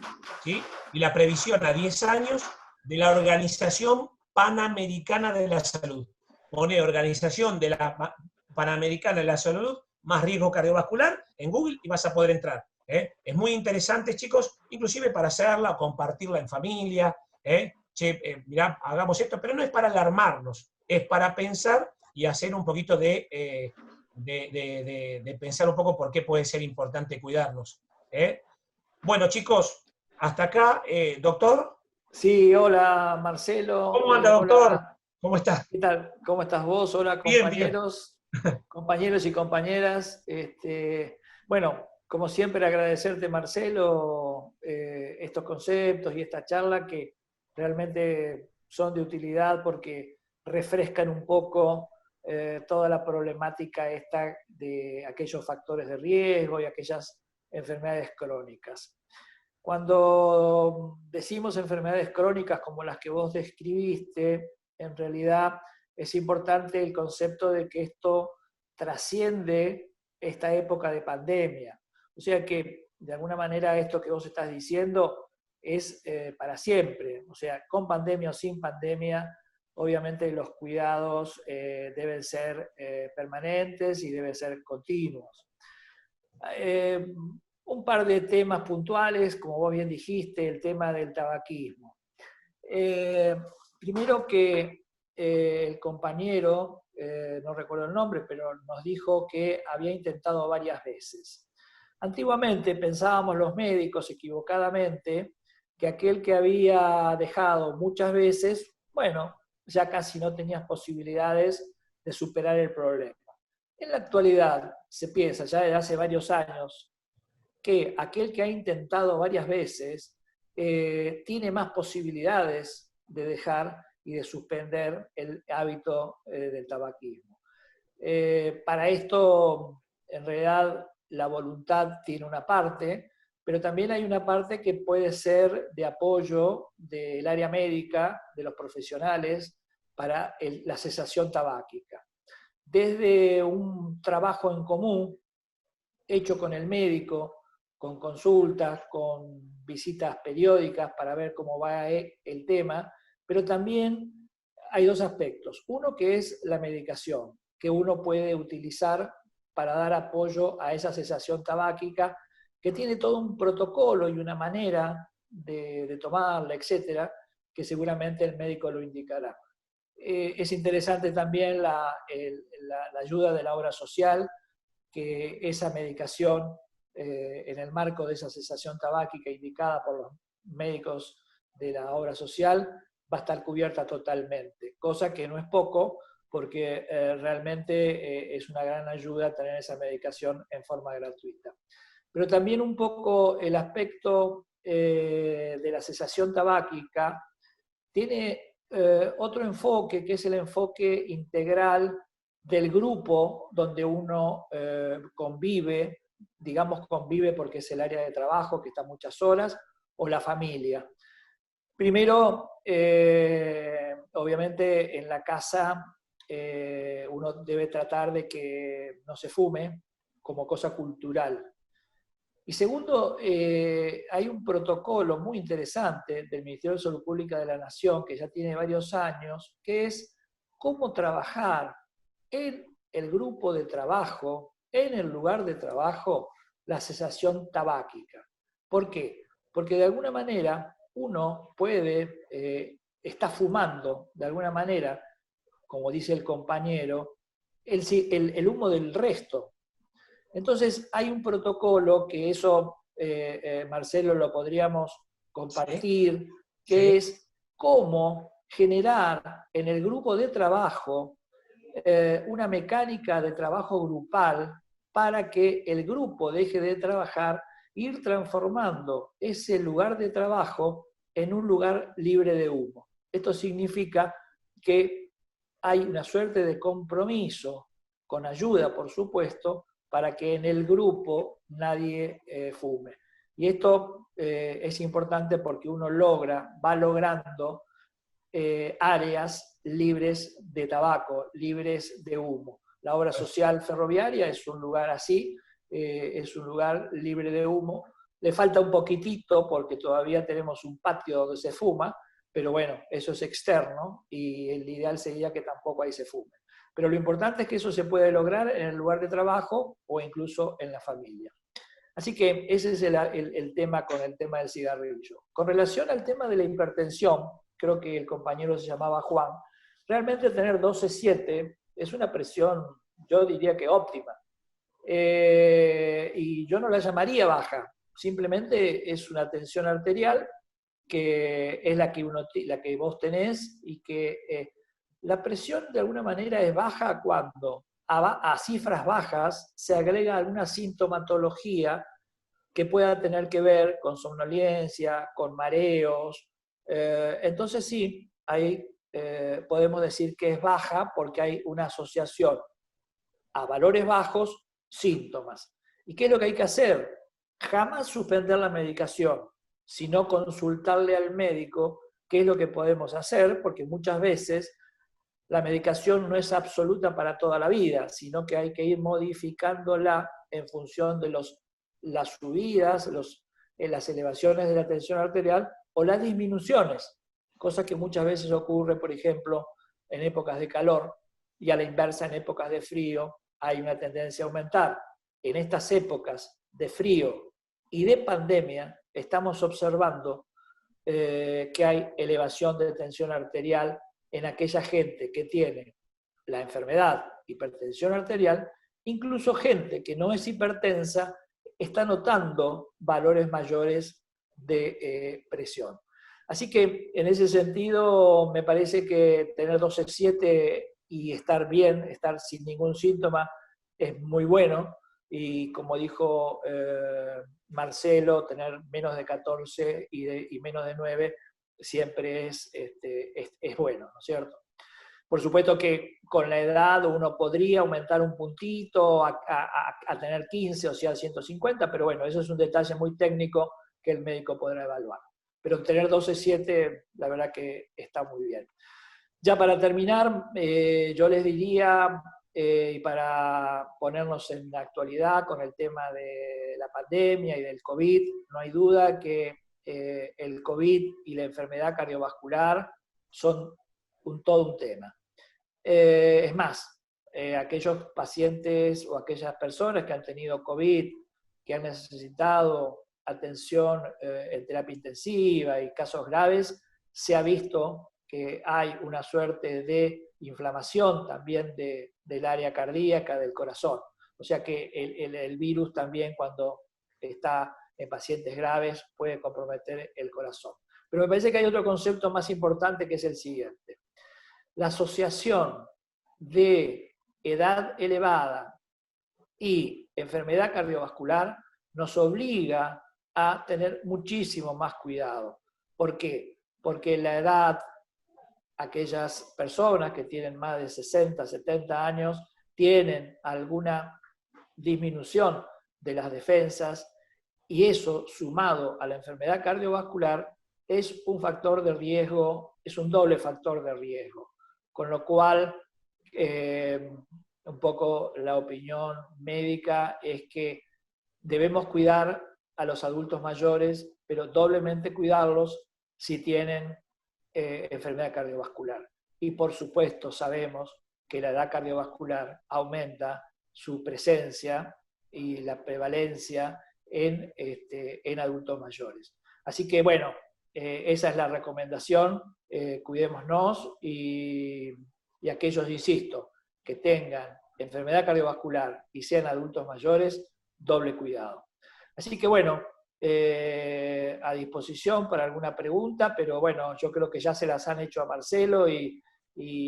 ¿sí? Y la previsión a 10 años de la Organización Panamericana de la Salud. Pone Organización de la Panamericana de la Salud más riesgo cardiovascular en Google y vas a poder entrar. Es muy interesante, chicos, inclusive para hacerla o compartirla en familia. Mirá, hagamos esto, pero no es para alarmarnos, es para pensar y hacer un poquito de pensar un poco por qué puede ser importante cuidarnos. Bueno, chicos, hasta acá, doctor. Sí, hola Marcelo. ¿Cómo anda, doctor? Hola. ¿Cómo estás? ¿Qué tal? ¿Cómo estás vos? Hola Bien, compañeros. compañeros y compañeras. Bueno, como siempre agradecerte, Marcelo, estos conceptos y esta charla que realmente son de utilidad porque refrescan un poco toda la problemática esta de aquellos factores de riesgo y aquellas enfermedades crónicas. Cuando decimos enfermedades crónicas como las que vos describiste, en realidad es importante el concepto de que esto trasciende esta época de pandemia. O sea que, de alguna manera, esto que vos estás diciendo es para siempre. O sea, con pandemia o sin pandemia, obviamente los cuidados deben ser permanentes y deben ser continuos. Un par de temas puntuales, como vos bien dijiste, el tema del tabaquismo. Primero que el compañero, no recuerdo el nombre, pero nos dijo que había intentado varias veces. Antiguamente pensábamos los médicos equivocadamente que aquel que había dejado muchas veces, bueno, ya casi no tenías posibilidades de superar el problema. En la actualidad se piensa, ya desde hace varios años, que aquel que ha intentado varias veces tiene más posibilidades de dejar y de suspender el hábito del tabaquismo. Para esto, en realidad, la voluntad tiene una parte, pero también hay una parte que puede ser de apoyo del área médica, de los profesionales, para la cesación tabáquica. Desde un trabajo en común, hecho con el médico, con consultas, con visitas periódicas para ver cómo va el tema, pero también hay dos aspectos. Uno que es la medicación, que uno puede utilizar para dar apoyo a esa cesación tabáquica, que tiene todo un protocolo y una manera de tomarla, etcétera, que seguramente el médico lo indicará. Es interesante también la ayuda de la obra social, que esa medicación en el marco de esa cesación tabáquica indicada por los médicos de la obra social va a estar cubierta totalmente, cosa que no es poco porque realmente es una gran ayuda tener esa medicación en forma gratuita. Pero también un poco el aspecto de la cesación tabáquica tiene otro enfoque, que es el enfoque integral del grupo donde uno convive, digamos convive porque es el área de trabajo que está muchas horas, o la familia. Primero, obviamente en la casa uno debe tratar de que no se fume como cosa cultural. Y segundo, hay un protocolo muy interesante del Ministerio de Salud Pública de la Nación, que ya tiene varios años, que es cómo trabajar en el grupo de trabajo, en el lugar de trabajo, la cesación tabáquica. ¿Por qué? Porque de alguna manera uno puede, está fumando, de alguna manera, como dice el compañero, el humo del resto. Entonces hay un protocolo que eso, Marcelo, lo podríamos compartir, ¿sí? Que sí. Es cómo generar en el grupo de trabajo una mecánica de trabajo grupal para que el grupo deje de trabajar, ir transformando ese lugar de trabajo en un lugar libre de humo. Esto significa que hay una suerte de compromiso, con ayuda, por supuesto, para que en el grupo nadie fume. Y esto es importante porque uno va logrando áreas libres de tabaco, libres de humo. La obra social ferroviaria es un lugar así, es un lugar libre de humo. Le falta un poquitito porque todavía tenemos un patio donde se fuma, pero bueno, eso es externo y el ideal sería que tampoco ahí se fume. Pero lo importante es que eso se puede lograr en el lugar de trabajo o incluso en la familia. Así que ese es el tema con el tema del cigarrillo. Con relación al tema de la hipertensión, creo que el compañero se llamaba Juan, realmente tener 12/7 es una presión, yo diría que óptima. Y yo no la llamaría baja, simplemente es una tensión arterial que es la que vos tenés y que la presión de alguna manera es baja cuando a cifras bajas se agrega alguna sintomatología que pueda tener que ver con somnolencia, con mareos. Entonces sí, ahí podemos decir que es baja porque hay una asociación a valores bajos, síntomas. ¿Y qué es lo que hay que hacer? Jamás suspender la medicación, sino consultarle al médico qué es lo que podemos hacer, porque muchas veces la medicación no es absoluta para toda la vida, sino que hay que ir modificándola en función de las subidas, las elevaciones de la tensión arterial o las disminuciones, cosa que muchas veces ocurre, por ejemplo, en épocas de calor, y a la inversa en épocas de frío hay una tendencia a aumentar. En estas épocas de frío y de pandemia estamos observando que hay elevación de tensión arterial en aquella gente que tiene la enfermedad hipertensión arterial, incluso gente que no es hipertensa está notando valores mayores de presión. Así que en ese sentido me parece que tener 12,7 y estar bien, estar sin ningún síntoma, es muy bueno. Y como dijo Marcelo, tener menos de 14 y menos de 9 siempre es bueno, ¿no es cierto? Por supuesto que con la edad uno podría aumentar un puntito a tener 15 o sea 150, pero bueno, eso es un detalle muy técnico que el médico podrá evaluar. Pero tener 12,7 la verdad que está muy bien. Ya para terminar, yo les diría, y para ponernos en la actualidad con el tema de la pandemia y del COVID, no hay duda que el COVID y la enfermedad cardiovascular son todo un tema. Es más, aquellos pacientes o aquellas personas que han tenido COVID, que han necesitado atención en terapia intensiva y casos graves, se ha visto que hay una suerte de inflamación también del área cardíaca, del corazón. O sea que el virus también cuando está en pacientes graves puede comprometer el corazón. Pero me parece que hay otro concepto más importante que es el siguiente. La asociación de edad elevada y enfermedad cardiovascular nos obliga a tener muchísimo más cuidado. ¿Por qué? Porque la edad, aquellas personas que tienen más de 60, 70 años, tienen alguna disminución de las defensas y eso, sumado a la enfermedad cardiovascular, es un factor de riesgo, es un doble factor de riesgo. Con lo cual, un poco la opinión médica es que debemos cuidar a los adultos mayores, pero doblemente cuidarlos si tienen enfermedad cardiovascular. Y por supuesto sabemos que la edad cardiovascular aumenta su presencia y la prevalencia en adultos mayores. Así que bueno, esa es la recomendación, cuidémonos y aquellos, insisto, que tengan enfermedad cardiovascular y sean adultos mayores, doble cuidado. Así que bueno, a disposición para alguna pregunta, pero bueno, yo creo que ya se las han hecho a Marcelo y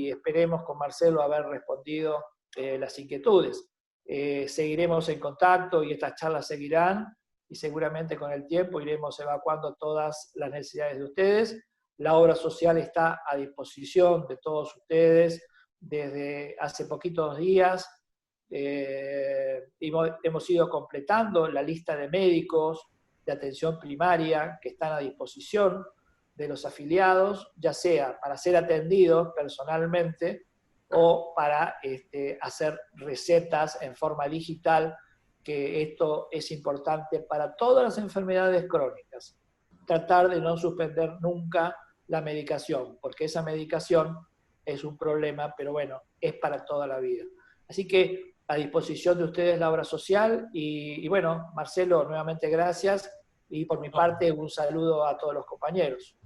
esperemos con Marcelo haber respondido las inquietudes. Seguiremos en contacto y estas charlas seguirán y seguramente con el tiempo iremos evacuando todas las necesidades de ustedes. La obra social está a disposición de todos ustedes desde hace poquitos días. Hemos ido completando la lista de médicos de atención primaria que están a disposición de los afiliados, ya sea para ser atendidos personalmente o para hacer recetas en forma digital, que esto es importante para todas las enfermedades crónicas. Tratar de no suspender nunca la medicación, porque esa medicación es un problema, pero bueno, es para toda la vida. Así que a disposición de ustedes la obra social y bueno, Marcelo, nuevamente gracias y por mi parte un saludo a todos los compañeros.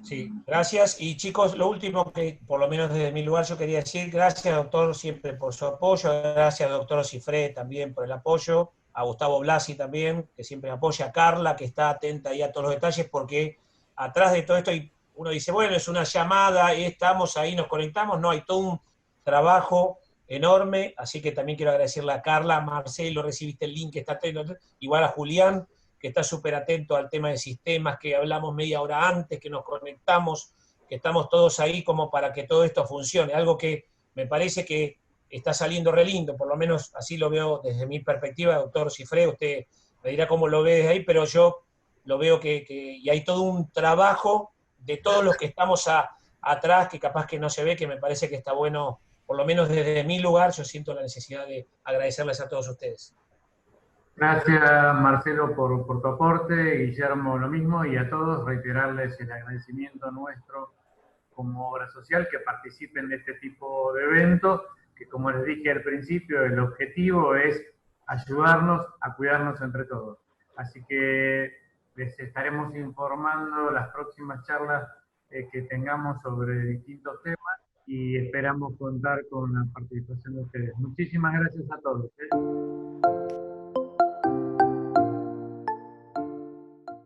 Sí, gracias. Y chicos, lo último que por lo menos desde mi lugar yo quería decir, gracias doctor siempre por su apoyo, gracias doctor Cifré también por el apoyo, a Gustavo Blasi también, que siempre me apoya, a Carla, que está atenta ahí a todos los detalles, porque atrás de todo esto uno dice, bueno, es una llamada, estamos ahí, nos conectamos, no, hay todo un trabajo enorme, así que también quiero agradecerle a Carla, a Marcelo, recibiste el link, que está atento, igual a Julián, que está súper atento al tema de sistemas, que hablamos media hora antes, que nos conectamos, que estamos todos ahí como para que todo esto funcione, algo que me parece que está saliendo re lindo, por lo menos así lo veo desde mi perspectiva, doctor Cifré, usted me dirá cómo lo ve desde ahí, pero yo lo veo y hay todo un trabajo de todos los que estamos atrás, que capaz que no se ve, que me parece que está bueno, por lo menos desde mi lugar, yo siento la necesidad de agradecerles a todos ustedes. Gracias, Marcelo, por tu aporte, Guillermo lo mismo, y a todos reiterarles el agradecimiento nuestro como obra social que participen de este tipo de eventos, que como les dije al principio, el objetivo es ayudarnos a cuidarnos entre todos. Así que les estaremos informando las próximas charlas que tengamos sobre distintos temas y esperamos contar con la participación de ustedes. Muchísimas gracias a todos.